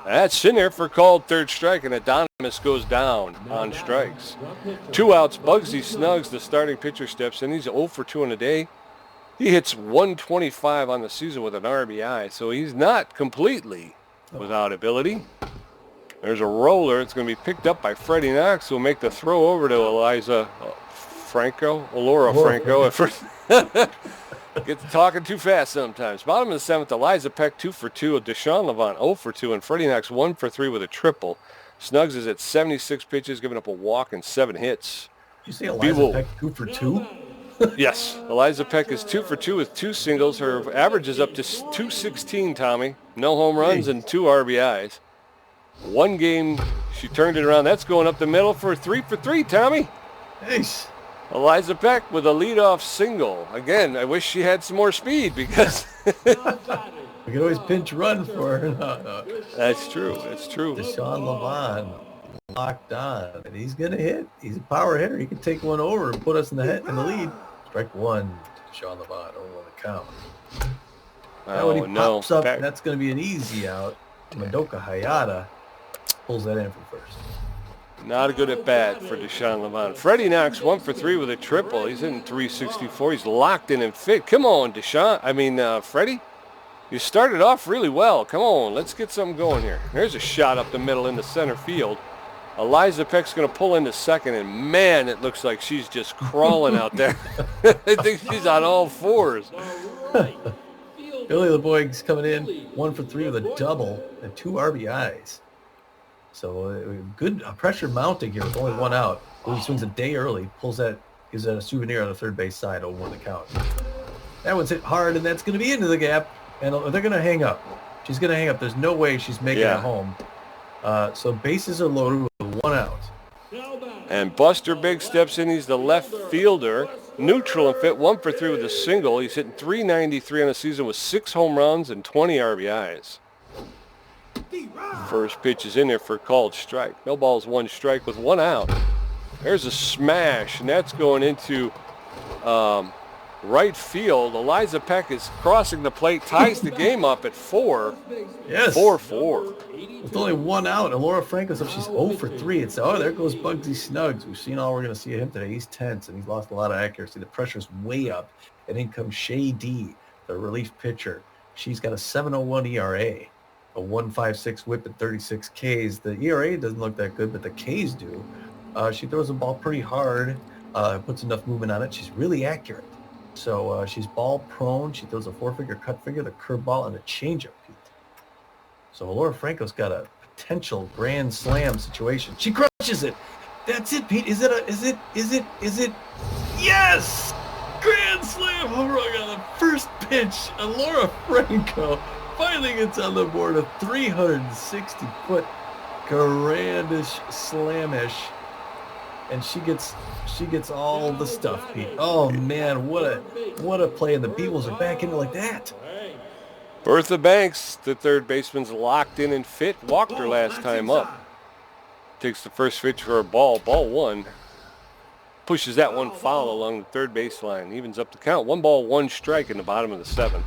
That's in there for called third strike, and Adonis goes down on strikes. 2 outs. Bugsy Snuggs, the starting pitcher, steps in. He's 0 for 2 in a day. He hits 125 on the season with an RBI, so he's not completely without ability. There's a roller. It's going to be picked up by Freddie Knox, who will make the throw over to Elora Franco. Get to talking too fast sometimes. Bottom of the 7th, Eliza Peck 2 for 2, Deshaun Levant 0 for 2, and Freddie Knox 1 for 3 with a triple. Snuggs is at 76 pitches, giving up a walk and 7 hits. Did you say Eliza Peck 2 for 2? Yes, Eliza Peck is 2 for 2 with 2 singles. Her average is up to 216, Tommy. No home runs and 2 RBIs. 1 game, she turned it around. That's going up the middle for 3 for 3, Tommy. Nice. Eliza Peck with a leadoff single. Again, I wish she had some more speed because We can always pinch run for her. No. That's true. That's true. Deshaun Levon locked on, and he's gonna hit. He's a power hitter. He can take one over and put us in the lead. Strike 1, Deshaun Levon, 0 on the count. Now when he pops up, that's gonna be an easy out. Madoka Hayata pulls that in from first. Not a good at bat for Deshaun Levant. Freddie Knox 1 for 3 with a triple. He's hitting 364. He's locked in and fit. Come on, Freddie. You started off really well. Come on, let's get something going here. There's a shot up the middle into center field. Eliza Peck's going to pull into second, and man, it looks like she's just crawling out there. I think she's on all fours. Billy LeBoy's coming in 1 for 3 with a double and 2 RBIs. So good pressure mounting here with only 1 out. He swings a day early, gives that a souvenir on the third base side, 0-1 the count. That one's hit hard, and that's going to be into the gap, and they're going to hang up. She's going to hang up. There's no way she's making it home. So bases are loaded with 1 out. And Buster Big steps in. He's the left fielder. Neutral and fit, 1 for 3 with a single. He's hitting 393 on the season with 6 home runs and 20 RBIs. First pitch is in there for a called strike. No balls, 1 strike with 1 out. There's a smash, and that's going into right field. Eliza Peck is crossing the plate, ties the game up at 4. Yes. 4-4. With only 1 out, and Laura Franco's up. She's 0 for 3. It's, there goes Bugsy Snuggs. We've seen all we're going to see of him today. He's tense, and he's lost a lot of accuracy. The pressure's way up. And in comes Shay D, the relief pitcher. She's got a 7.01 ERA, a 1.56 whip at 36 Ks. The ERA doesn't look that good, but the Ks do. She throws the ball pretty hard, puts enough movement on it. She's really accurate. So she's ball prone. She throws a 4-finger cut finger, the curveball, and a changeup, Pete. So Laura Franco's got a potential grand slam situation. She crushes it. That's it, Pete. Is it? Yes! Grand slam home run on the first pitch. And Laura Franco finally gets on the board, a 360-foot grandish slamish. And she gets all the stuff, Pete. Oh man, what a play! And the Beatles are back in it like that. Bertha Banks, the third baseman's locked in and fit. Walked her last time up. Takes the first pitch for a ball. Ball 1. Pushes that one foul along the third baseline. Evens up the count. 1 ball, 1 strike in the bottom of the 7th.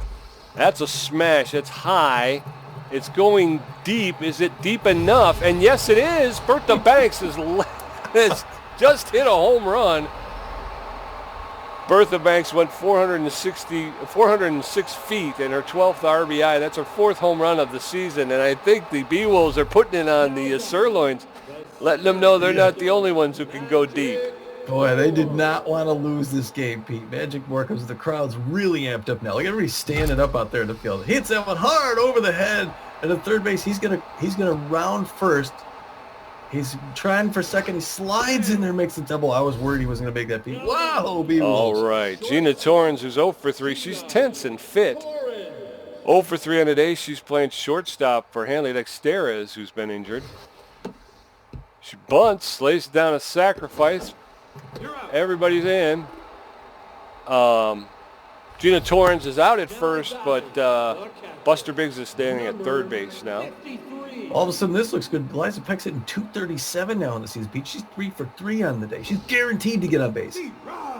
That's a smash. It's high. It's going deep. Is it deep enough? And yes, it is. Bertha Banks has just hit a home run. Bertha Banks went 406 feet in her 12th RBI. That's her 4th home run of the season. And I think the B-Wolves are putting it on the Sirloins, letting them know they're not the only ones who can go deep. Boy, they did not want to lose this game, Pete. Magic more because the crowd's really amped up now. Like everybody's standing up out there in the field. He hits that one hard over the head. And at third base, he's gonna round first. He's trying for second. He slides in there, makes the double. I was worried he wasn't going to make that, Pete. Wow, B-Wolves. All right. Gina Torrens, who's 0 for 3. She's tense and fit. 0 for 3 on the day. She's playing shortstop for Hanley Dexteres, who's been injured. She bunts, lays down a sacrifice. You're out. Everybody's in. Gina Torrens is out at first, but Buster Biggs is standing at third base now. 53. All of a sudden, this looks good. Liza Peck's hitting 237 now in the season, Pete. She's 3 for 3 on the day. She's guaranteed to get on base.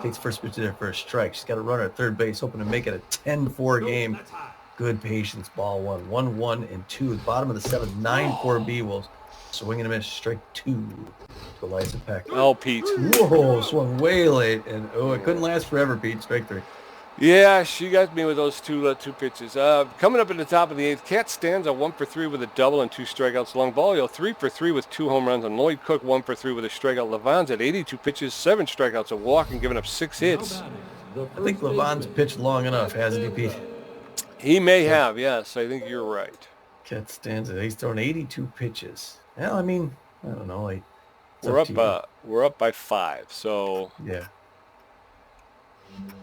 Takes first pitch there for a strike. She's got a runner at third base, hoping to make it a 10-4 game. That's high. Good patience. Ball one. 1-1-2. Bottom of the seventh. 9-4 B-Wolves. Swing and a miss. Strike 2 to Liza Peck. Oh, Pete. Whoa, swung way late. And, it couldn't last forever, Pete. Strike 3. Yeah, she got me with those two pitches. Coming up at the top of the eighth, Kat Stanza 1 for 3 with a double and 2 strikeouts. Longbalio 3 for 3 with 2 home runs. And Lloyd Cook 1 for 3 with a strikeout. Levon's at 82 pitches, 7 strikeouts, a walk, and giving up 6 hits. I think Levon's pitched long enough, hasn't he, Pete? He may have, yes. I think you're right. Cat Stanza. He's thrown 82 pitches. Well, I mean, I don't know. It's We're up by 5. So yeah.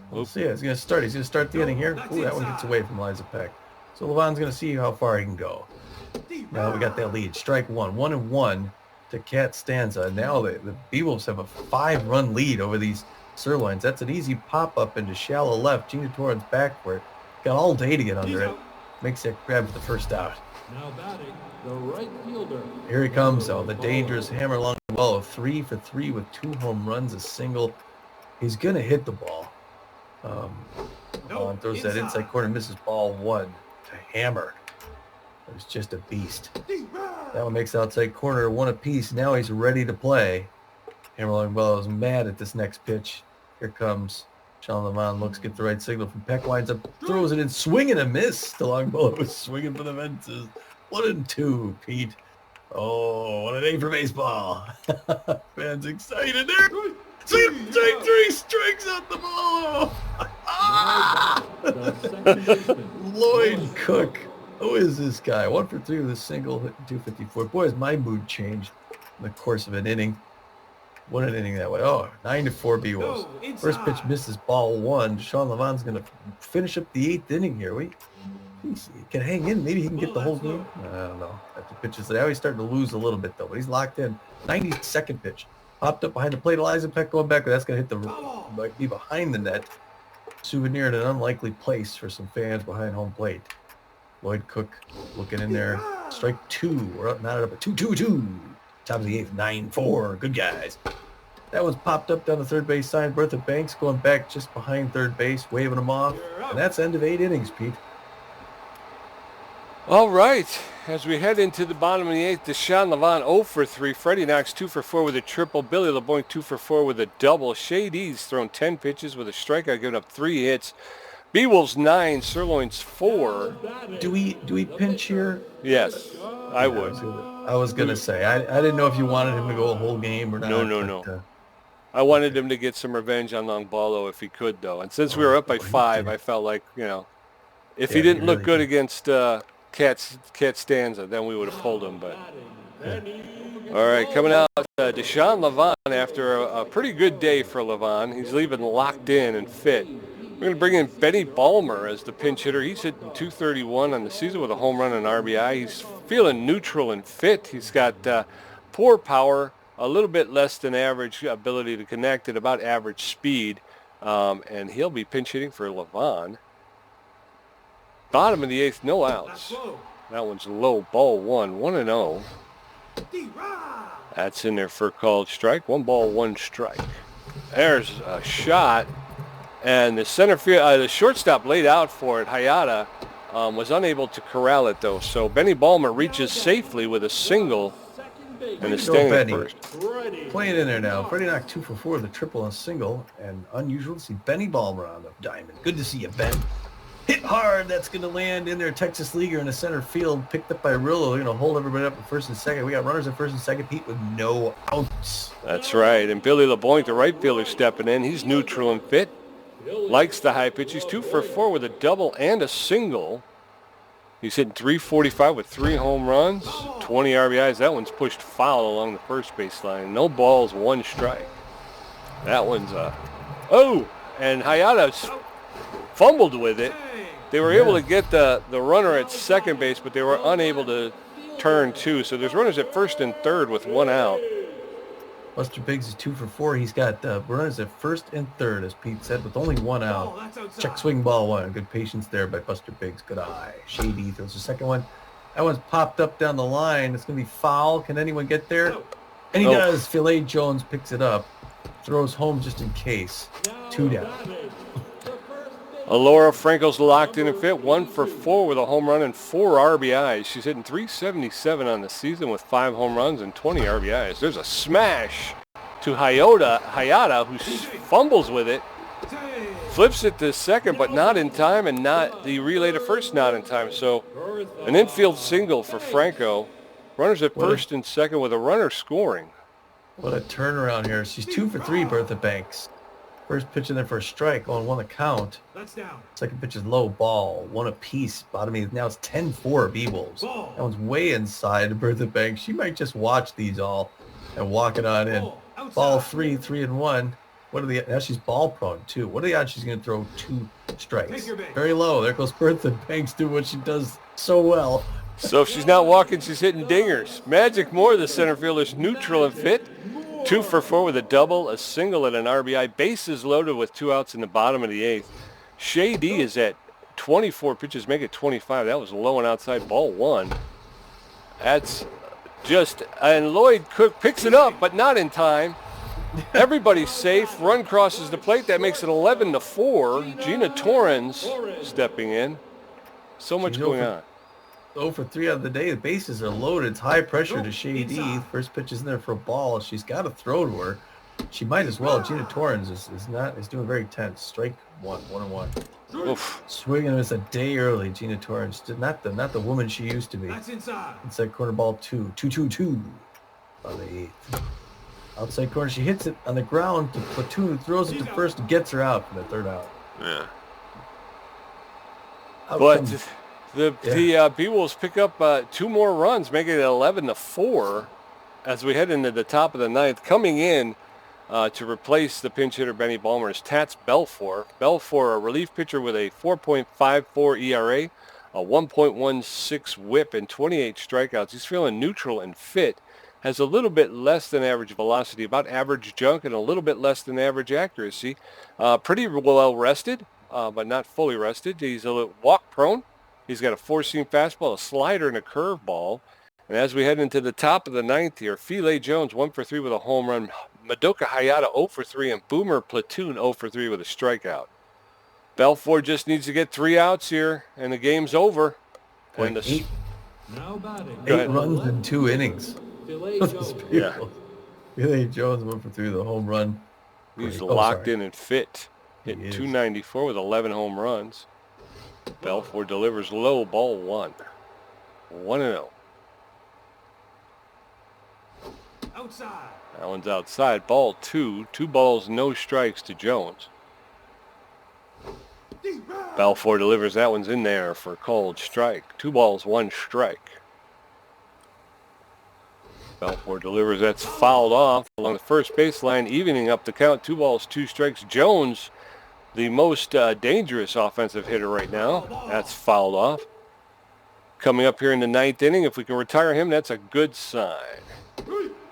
We'll Oop. see. He's going to start. He's going to start the inning here. Ooh, that one gets away from Liza Peck. So Levon's going to see how far he can go. Now we got that lead. Strike 1. 1-1 to Cat Stanza. Now the B-Wolves have a 5-run lead over these Sirloins. That's an easy pop-up into shallow left. Gina Torrens back for it. Got all day to get under it. Makes that grab for the first out. Now batting, the right fielder. Here he comes, though. The dangerous hammer along the ball. 3 for 3 with 2 home runs, a single. He's going to hit the ball. Throws that inside corner, misses ball 1 to Hammer. It was just a beast. That one makes outside corner, 1 apiece. Now he's ready to play. Hammer along the ball is mad at this next pitch. Here comes Sean Levon. Looks, get the right signal from Peck. Winds up, throws it in, swing and a miss. The long ball was swinging for the fences. 1-2, Pete. Oh, what a day for baseball. Fans excited there. Strike 3, strikes out the ball. The second baseman. Lloyd Cook. Who is this guy? 1 for 3 with a single, hitting 254. Boy, has my mood changed in the course of an inning. What an inning that way. Oh, 9-4 B-Wolves. First pitch misses ball 1. Sean Levon's going to finish up the 8th inning here. He can hang in. Maybe he can get the whole game. I don't know. After pitches, now he's starting to lose a little bit, though. But he's locked in. 92nd pitch. Popped up behind the plate. Liza Peck going back. That's going to hit might be behind the net. Souvenir in an unlikely place for some fans behind home plate. Lloyd Cook looking in there. Strike 2. We're up, not up at 2-2-2. Top of the 8th, 9-4. Good guys. That one's popped up down the third base side. Bertha Banks going back just behind third base, waving them off. And that's the end of 8 innings, Pete. All right. As we head into the bottom of the 8th, Deshaun Levon 0 for 3. Freddie Knox 2 for 4 with a triple. Billy LeBoink 2 for 4 with a double. Shady's thrown 10 pitches with a strikeout, giving up 3 hits. B-Wolves 9, Sirloins 4. Do we pinch here? Yes, I would. I was going to say. I didn't know if you wanted him to go a whole game or not. No. I wanted him to get some revenge on Longballo if he could, though. And since we were up by 5, I felt like, if he didn't look good against Cat Stanza, then we would have pulled him. But all right, coming out, Deshaun Levon after a pretty good day for Levon. He's leaving locked in and fit. We're going to bring in Benny Balmer as the pinch hitter. He's hitting 231 on the season with a home run and RBI. He's feeling neutral and fit. He's got poor power, a little bit less than average ability to connect, at about average speed. And he'll be pinch hitting for Levon. Bottom of the 8th, no outs. That one's low. Ball 1, 1-0. That's in there for a called strike. 1 ball, 1 strike. There's a shot. And the center field, the shortstop laid out for it. Hayata was unable to corral it, though. So Benny Balmer reaches safely with a single and is staying at first. Playing in there now. Freddie knocked 2 for 4 with a triple and a single. And unusual to see Benny Balmer on the diamond. Good to see you, Ben. Hit hard. That's going to land in there. Texas Leaguer in the center field. Picked up by Rillo. They're going to hold everybody up at first and second. We got runners at first and second, Pete, with no outs. That's right. And Billy LeBoink, the right fielder, stepping in. He's neutral and fit. Likes the high pitch. He's 2 for 4 with a double and a single. He's hitting 345 with 3 home runs, 20 RBIs. That one's pushed foul along the first base line. No balls, 1 strike. That one's and Hayata's fumbled with it. They were able to get the runner at second base, but they were unable to turn two. So there's runners at first and third with one out. Buster Biggs is 2 for 4. He's got runners at first and third, as Pete said, with only one out. Ball, that's outside. Check swing ball one. Good patience there by Buster Biggs. Good eye. Shady throws the second one. That one's popped up down the line. It's going to be foul. Can anyone get there? And he does. Filet Jones picks it up. Throws home just in case. 2 down. Alora Franco's locked in and fit, 1 for 4 with a home run and 4 RBIs. She's hitting .377 on the season with 5 home runs and 20 RBIs. There's a smash to Hayata, who fumbles with it, flips it to second, but not in time, and not the relay to first not in time. So an infield single for Franco. Runners at first and second with a runner scoring. What a turnaround here. She's 2 for 3, Bertha Banks. First pitch in there for a strike on 1 account. That's down. Second pitch is low ball, 1 apiece. Bottom now it's 10-4 B-Wolves. That one's way inside Bertha Banks. She might just watch these all and walk it on in. Ball 3, 3-1. What are the now she's ball prone too. What are the odds she's going to throw 2 strikes? Very low. There goes Bertha Banks doing what she does so well. So if she's not walking, she's hitting dingers. Magic Moore, the center fielder's neutral and fit. 2 for 4 with a double, a single, and an RBI. Bases loaded with 2 outs in the bottom of the 8th. Shady is at 24 pitches, make it 25. That was low and outside, ball 1. That's just, and Lloyd Cook picks it up, but not in time. Everybody's safe. Run crosses the plate. That makes it 11-4. Gina Torrens stepping in. So much going on. 0 for 3 out of the day. The bases are loaded. It's high pressure to Shady. First pitch is in there for a ball. She's got to throw to her. She might as well. Gina Torrens is doing very tense. Strike 1, 1-1. Oof. Swinging was a day early. Gina Torrens not the woman she used to be. That's inside. Inside corner ball 2, 2-2-2 on the 8th. Outside corner, she hits it on the ground to Platoon, throws it to first, and gets her out for the 3rd out. Yeah. Outcomes. But the B-Wolves pick up 2 more runs, making it 11-4 as we head into the top of the 9th. Coming in to replace the pinch hitter Benny Balmer is Tats Belfour. Belfour, a relief pitcher with a 4.54 ERA, a 1.16 whip, and 28 strikeouts. He's feeling neutral and fit. Has a little bit less than average velocity, about average junk, and a little bit less than average accuracy. Pretty well rested, but not fully rested. He's a little walk prone. He's got a 4-seam fastball, a slider, and a curveball. And as we head into the top of the 9th here, Filet Jones 1 for 3 with a home run. Madoka Hayata 0 for 3, and Boomer Platoon 0 for 3 with a strikeout. Belfour just needs to get 3 outs here, and the game's over. And the Now batting. 8 runs in 2 innings. Filet That's Jones. beautiful. Filet Jones 1 for 3 with a home run. he's locked in and fit. Hitting .294 with 11 home runs. Belfour delivers low, ball 1. 1-0. Outside. That one's outside. Ball 2. 2 balls, no strikes to Jones. Belfour delivers. That one's in there for a called strike. 2 balls, 1 strike. Belfour delivers. That's fouled off along the first baseline, evening up the count. 2 balls, 2 strikes. Jones, the most dangerous offensive hitter right now. That's fouled off. Coming up here in the 9th inning, if we can retire him, that's a good sign.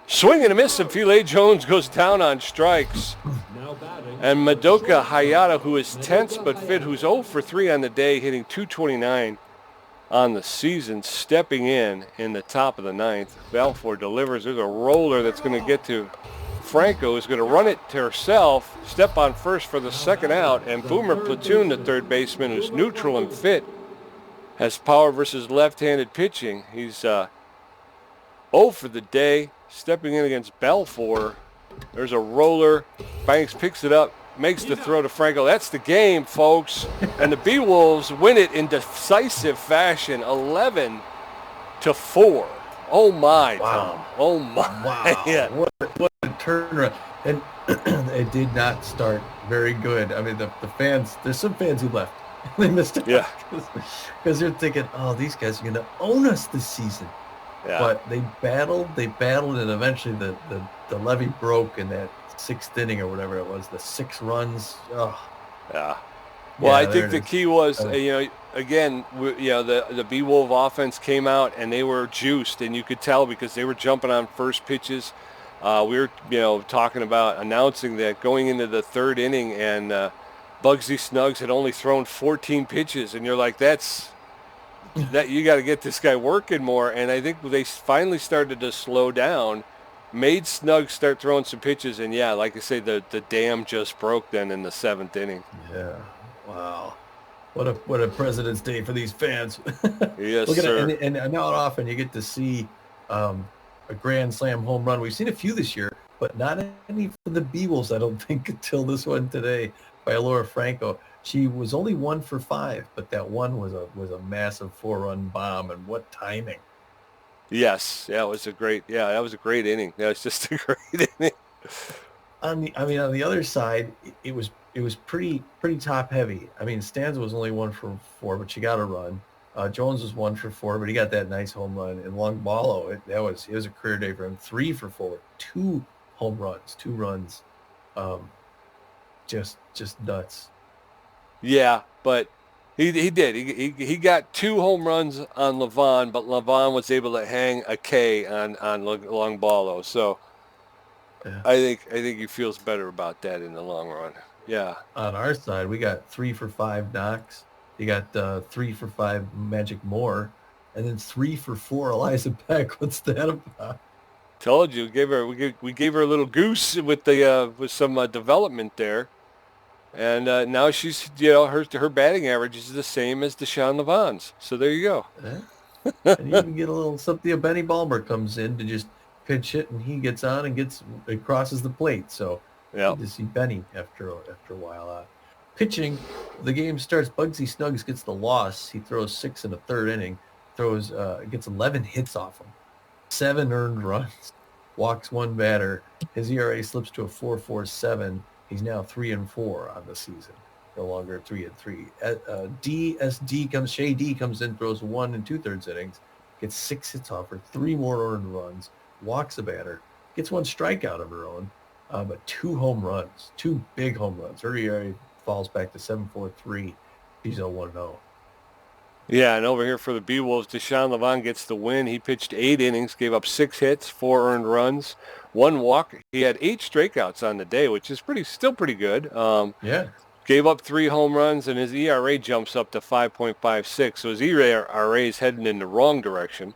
Swing and a miss, and Filet Jones goes down on strikes. Now batting. And Madoka Hayata, who is tense but fit, who's 0 for 3 on the day, hitting .229 on the season, stepping in the top of the 9th. Belfour delivers. There's a roller that's going to get to Franco, who's going to run it to herself, step on first for the 2nd out, and Boomer Platoon, the 3rd baseman, who's neutral and fit, has power versus left-handed pitching. He's 0 for the day, stepping in against Belfour. There's a roller. Banks picks it up, makes the throw to Franco. That's the game, folks. And the B-Wolves win it in decisive fashion, 11-4. Oh, my, Tom. Oh, my. Wow. Yeah. What a turnaround. And it did not start very good. I mean, the fans, there's some fans who left. They missed it. Yeah. Because they're thinking, oh, these guys are going to own us this season. Yeah. But they battled, and eventually the levee broke in that 6th inning or whatever it was, the 6 runs. Oh, Yeah. Well, I Yeah, there think it the is. key was, Uh, again, the B Wolf offense came out and they were juiced, and you could tell because they were jumping on first pitches. We were, talking about announcing that going into the third inning, and Bugsy Snuggs had only thrown 14 pitches, and you're like, that you got to get this guy working more. And I think they finally started to slow down, made Snuggs start throwing some pitches, and yeah, like I say, the dam just broke then in the seventh inning. yeah. Wow. What a President's Day for these fans. Yes, Look at it, sir. and not often you get to see um, a grand slam home run. We've seen a few this year, but not any for the Beagles, I don't think, until this one today by Laura Franco. She was only 1 for 5, but that one was a massive 4-run bomb, and what timing! Yes, that was that was a great inning. That was just a great inning. On the other side, it was pretty top heavy. I mean, Stanza was only 1 for 4, but she got a run. Jones was 1 for 4, but he got that nice home run. And Longballo, it was a career day for him. 3 for 4, 2 home runs, 2 runs, um, just nuts. Yeah, but he did. He got 2 home runs on Levon, but Levon was able to hang a K on Longballo. So Yeah. I think he feels better about that in the long run. Yeah. On our side, we got 3 for 5 Knox. You got 3 for 5 Magic Moore, and then 3 for 4 Eliza Peck. What's that about? Told you, we gave her a little goose with some development there, and now she's her batting average is the same as Deshaun Levon's. So there you go. Yeah. And you even get a little something. Benny Balmer comes in to just pitch it, and he gets on and it crosses the plate. So Yeah. good to see Benny after a while. Pitching, the game starts. Bugsy Snuggs gets the loss. He throws 6 in the third inning. Gets 11 hits off him, 7 earned runs, walks 1 batter. His ERA slips to a 4.47. He's now 3-4 on the season. No longer 3-3. Shea D comes in, throws 1 2/3 innings, gets 6 hits off her, 3 more earned runs, walks a batter, gets 1 strikeout of her own, but 2 home runs, 2 big home runs. Her ERA falls back to 7.43. She's 0-1-0. Yeah, and over here for the B-Wolves, Deshaun Levon gets the win. He pitched 8 innings, gave up 6 hits, 4 earned runs, 1 walk. He had 8 strikeouts on the day, which is still pretty good. Yeah. Gave up 3 home runs, and his ERA jumps up to 5.56. So his ERA is heading in the wrong direction.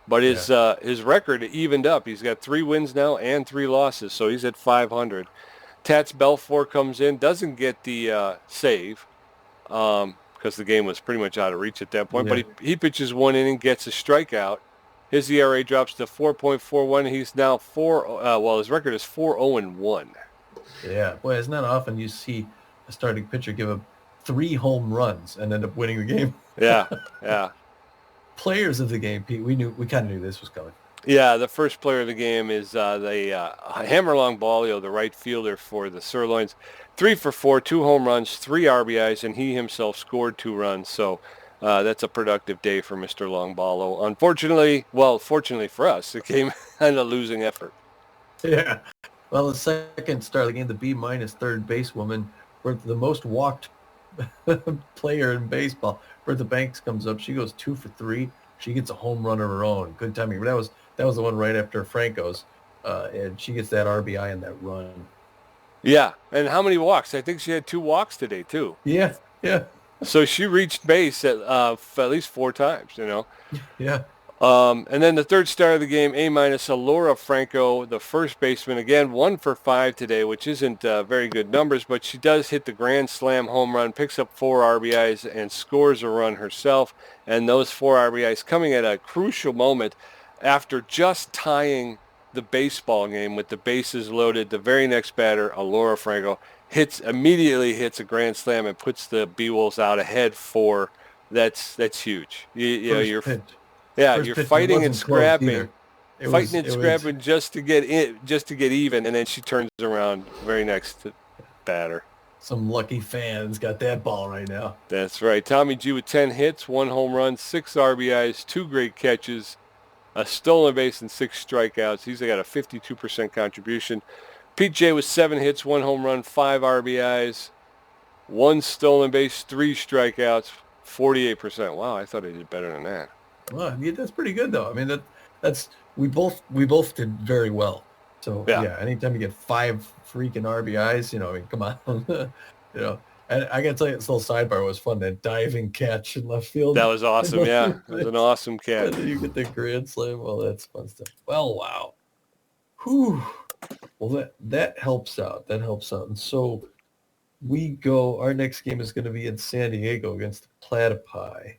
But his record evened up. He's got 3 wins now and 3 losses, so he's at 500. Tats Belfour comes in, doesn't get the save because the game was pretty much out of reach at that point. Yeah. But he pitches 1 inning, gets a strikeout. His ERA drops to 4.41. He's now his record is 4-0-1. Yeah. Boy, it's not often you see a starting pitcher give up 3 home runs and end up winning the game. Yeah, yeah. Players of the game, Pete, we kind of knew this was coming. Yeah, the first player of the game is the Hammer Longbalio, the right fielder for the Sirloins. 3 for 4, 2 home runs, 3 RBIs, and he himself scored 2 runs. So that's a productive day for Mr. Longballo. Fortunately for us, it came on a losing effort. Yeah. Well, the second star of the game, the B- third basewoman, the most walked player in baseball. Bertha Banks comes up. She goes 2 for 3. She gets a home run of her own. Good timing. That was the one right after Franco's, and she gets that RBI in that run. Yeah, and how many walks? I think she had 2 walks today too. Yeah, yeah, So she reached base at least 4 times. yeah. And then the third star of the game, A-, Laura Franco, the first baseman, again, 1 for 5 today, which isn't very good numbers, but she does hit the grand slam home run, picks up 4 RBIs, and scores a run herself. And those 4 RBIs coming at a crucial moment after just tying the baseball game with the bases loaded. The very next batter, Laura Franco, immediately hits a grand slam and puts the B-Wolves out ahead 4. That's huge. You're fighting and scrapping, just to get even, and then she turns around very next batter. Some lucky fans got that ball right now. That's right. Tommy G with 10 hits, 1 home run, 6 RBIs, 2 great catches, a stolen base, and 6 strikeouts. He's got a 52% contribution. Pete J with 7 hits, 1 home run, 5 RBIs. 1 stolen base, 3 strikeouts, 48%. Wow, I thought he did better than that. Well, I mean, that's pretty good though. I mean, that's we both did very well. So Yeah. yeah, anytime you get 5 freaking RBIs, I mean, come on, And I gotta tell you, this little sidebar was fun. That diving catch in left field. That was awesome. Yeah, it was an awesome catch. And then you get the grand slam. Well, that's fun stuff. Well, wow. Whew. Well, that helps out. That helps out. And so our next game is going to be in San Diego against the Platypi.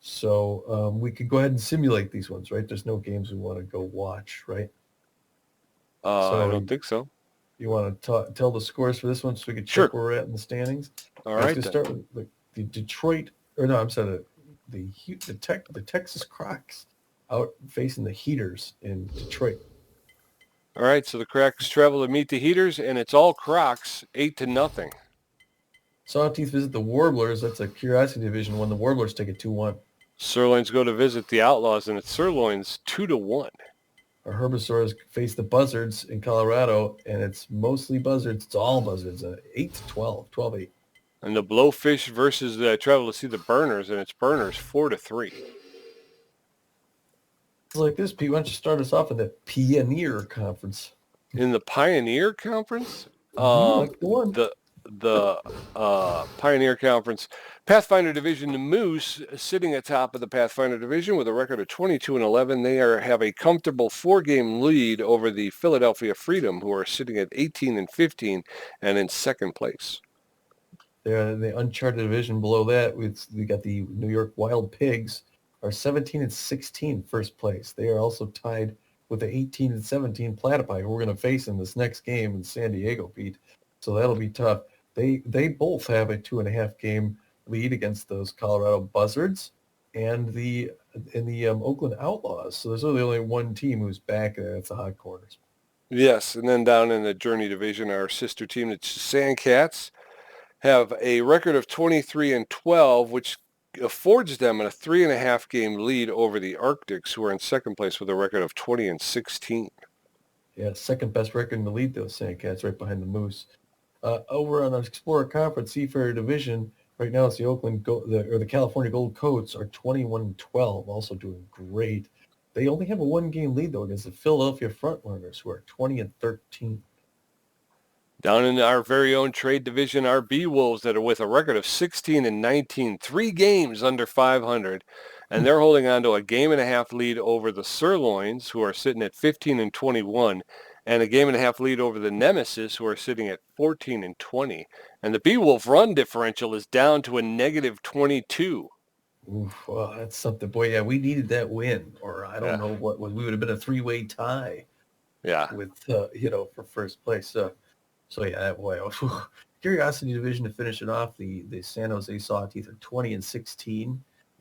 So we could go ahead and simulate these ones, right? There's no games we want to go watch, right? I don't think so. You want to tell the scores for this one so we can Sure. check where we're at in the standings? All right. Let's start with the Detroit, or no, I'm sorry, the Texas Crocs out facing the Heaters in Detroit. All right, so the Crocs travel to meet the Heaters, and it's all Crocs, 8-0. Sawteeth visit the Warblers. That's a Curiosity Division 1. The Warblers take it 2-1. Sirloins go to visit the Outlaws, and it's Sirloins 2-1. Our Herbisaurs face the Buzzards in Colorado, and it's mostly Buzzards. It's all Buzzards. 8-12, 12-8. And the Blowfish versus travel to see the Burners, and it's Burners 4-3. It's like this, Pete. Why don't you start us off in the Pioneer Conference? In the Pioneer Conference, Like the one. the Pioneer Conference, Pathfinder Division, the Moose sitting atop of the Pathfinder Division with a record of 22-11. They have a comfortable 4-game lead over the Philadelphia Freedom, who are sitting at 18-15 and in second place. They're in the Uncharted Division below that. We got the New York Wild Pigs are 17-16 first place. They are also tied with the 18-17 Platypi, who we're going to face in this next game in San Diego, Pete. So that'll be tough. They both have a 2.5 game lead against those Colorado Buzzards and the Oakland Outlaws. So there's really only one team who's back there. That's the Hot Corners. Yes, and then down in the Journey Division, our sister team, the Sandcats, have a record of 23-12, which affords them a 3.5 game lead over the Arctics, who are in second place with a record of 20-16. Yeah, second best record in the league, those Sandcats, right behind the Moose. Over on our Explorer Conference Seafarer Division, right now it's the California Gold Coats are 21-12, also doing great. They only have a 1-game lead though against the Philadelphia Frontrunners, who are 20-13. Down in our very own trade division, our B-Wolves that are with a record of 16-19, 3 games under 500, and they're holding on to a 1.5 game lead over the Sirloins, who are sitting at 15-21, and a 1.5 game lead over the Nemesis, who are sitting at 14-20. And the B-Wolf run differential is down to a -22. Oof, well, that's something. Boy, yeah, we needed that win, or I don't know what we would have been a 3-way tie. Yeah. With for first place. So yeah, boy. Curiosity Division to finish it off. The San Jose Sawteeth are 20-16,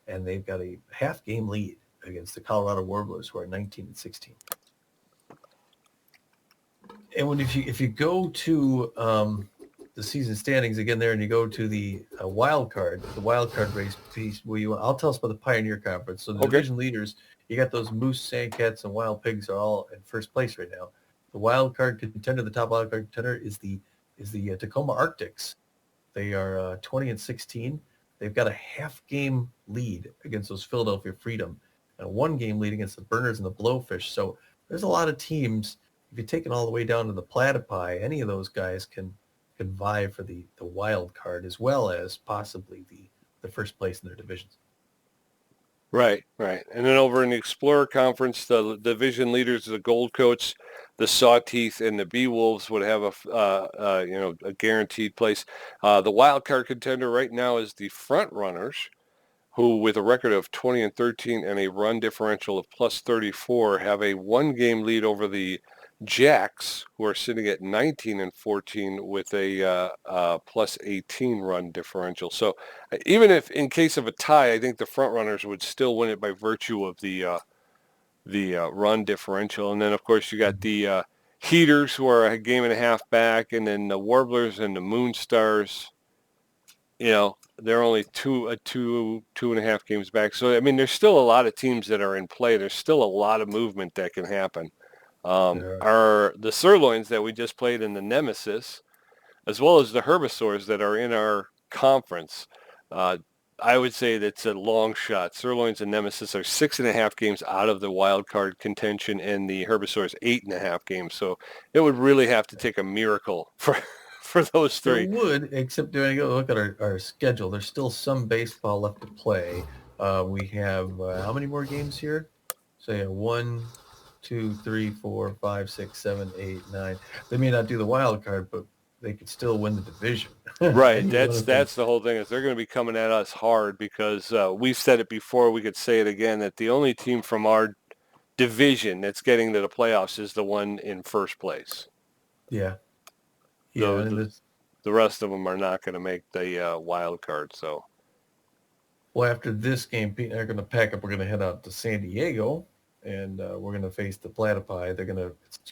and they've got a half-game lead against the Colorado Warblers, who are 19-16. And if you go to the season standings again there, and you go to the wild card race piece, I'll tell us about the Pioneer Conference. So the division leaders, you got those Moose, Sandcats, and Wild Pigs are all in first place right now. The wild card contender, the top wild card contender, is the Tacoma Arctics. They are 20-16. They've got a half-game lead against those Philadelphia Freedom and a 1-game lead against the Burners and the Blowfish. So there's a lot of teams. If you take it all the way down to the Platypi, any of those guys can vie for the wild card as well as possibly the first place in their divisions. Right. And then over in the Explorer Conference, the division leaders, the Gold Coats, the Sawteeth, and the B-Wolves would have a guaranteed place. The wild card contender right now is the Front Runners, who with a record of 20-13 and a run differential of +34 have a 1-game lead over the Jacks, who are sitting at 19-14 with a +18 run differential. So even if in case of a tie, I think the Front Runners would still win it by virtue of the run differential. And then of course you got the Heaters, who are a 1.5 game back, and then the Warblers and the Moonstars. They're only 2.5 games back. So I mean, there's still a lot of teams that are in play. There's still a lot of movement that can happen. The Sirloins that we just played in the Nemesis as well as the Herbivores that are in our conference. I would say that's a long shot. Sirloins and Nemesis are 6.5 games out of the wild card contention, and the Herbivores 8.5 games. So it would really have to take a miracle for those It three. would, except when I go look at our schedule, there's still some baseball left to play. We have how many more games here? So yeah, 1, 2, 3, 4, 5, 6, 7, 8, 9. They may not do the wild card, but they could still win the division. Right. Any one of them. That's the whole thing is they're going to be coming at us hard because we've said it before. We could say it again that the only team from our division that's getting to the playoffs is the one in first place. Yeah. Yeah, and The rest of them are not going to make the wild card. So, well, after this game, Pete and I are going to pack up. We're going to head out to San Diego, and we're going to face the Platypi. It's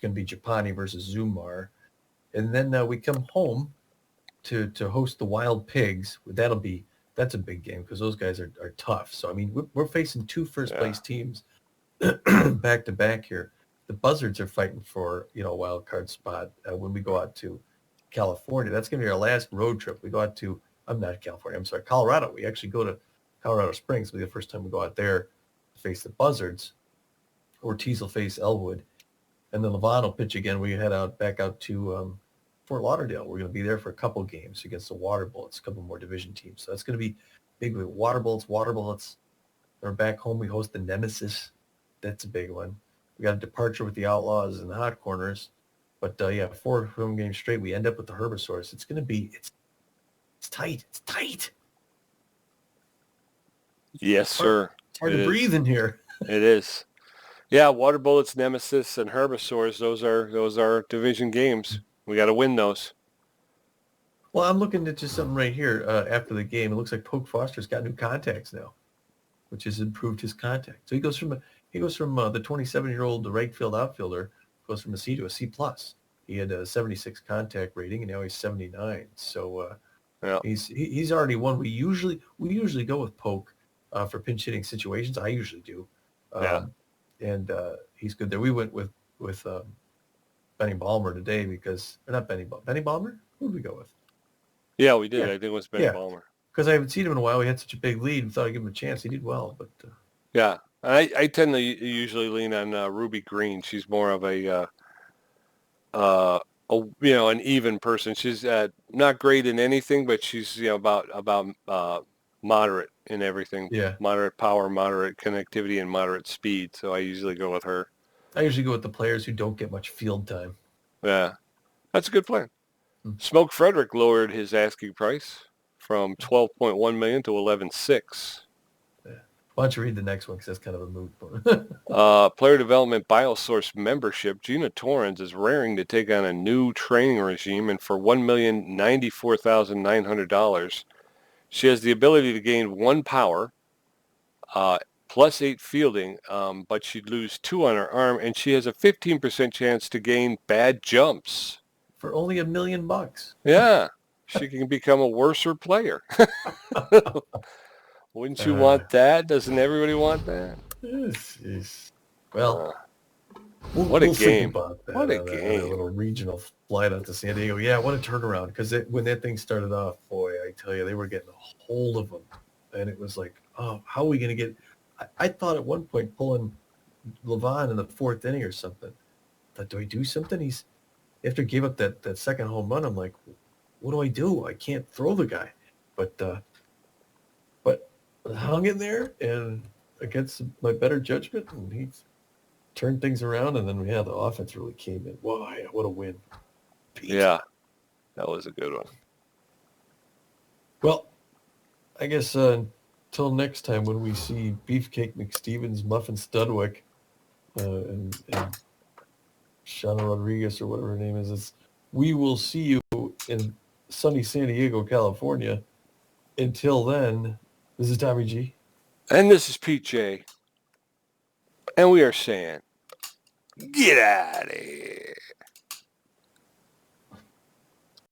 going to be Japani versus Zumar, and then we come home to host the Wild Pigs. That's a big game because those guys are tough. So I mean, we're facing two first place teams back to back here. The Buzzards are fighting for a wild card spot when we go out to California. That's going to be our last road trip. We go out to Colorado. We actually go to Colorado Springs. It'll be the first time we go out there to face the Buzzards. Ortiz will face Elwood, and then Levon will pitch again. We head back out to Fort Lauderdale. We're going to be there for a couple games against the Water Bullets, a couple more division teams. So that's going to be big with Water Bullets. We're back home. We host the Nemesis. That's a big one. We got a departure with the Outlaws and the Hot Corners. But 4 home games straight. We end up with the Herbivores. It's going to be it's tight. It's tight. yes, sir. It's hard to breathe in here. It is. Yeah, Water Bullets, Nemesis, and Herbivores. Those are division games. We got to win those. Well, I'm looking at just something right here after the game. It looks like Poke Foster's got new contacts now, which has improved his contact. So he goes from the 27-year-old right field outfielder goes from a C to a C plus. He had a 76 contact rating, and now he's 79. So he's already won. We usually go with Poke for pinch hitting situations. I usually do. And he's good there. We went with Benny Balmer today Benny Balmer? Who did we go with? Yeah, we did. I think it was Benny Balmer. Because I haven't seen him in a while. We had such a big lead. We thought I'd give him a chance. He did well, but yeah. I tend to usually lean on Ruby Green. She's more of an even person. She's not great in anything, but she's about moderate in everything. Yeah. Moderate power, moderate connectivity, and moderate speed. So I usually go with her. I usually go with the players who don't get much field time. Yeah, that's a good plan. Smoke Frederick lowered his asking price from $12.1 million to $11.6. Why don't you read the next one because that's kind of a moot one. Player development Biosource membership, Gina Torrens is raring to take on a new training regime, and for $1,094,900, she has the ability to gain 1 power, plus 8 fielding, but she'd lose 2 on her arm, and she has a 15% chance to gain bad jumps. For only $1 million. Yeah, she can become a worser player. Wouldn't you want that? Doesn't everybody want that? Well, what a game. What a game. A little regional flight out to San Diego. Yeah, what a turnaround. Because when that thing started off, boy, I tell you, they were getting a hold of them. And it was like, oh, how are we going to get... I thought at one point pulling Levon in the 4th inning or something. I thought, do I do something? After he gave up that second home run, I'm like, what do I do? I can't throw the guy. But hung in there and against my better judgment, and he turned things around, and then the offense really came in. Wow, what a win. Pete. Yeah, that was a good one. Well, I guess until next time when we see Beefcake McStevens, Muffin Studwick, and Shauna Rodriguez or whatever her name is, we will see you in sunny San Diego, California. Until then, this is Tommy G. And this is Pete J. And we are saying, get out of here.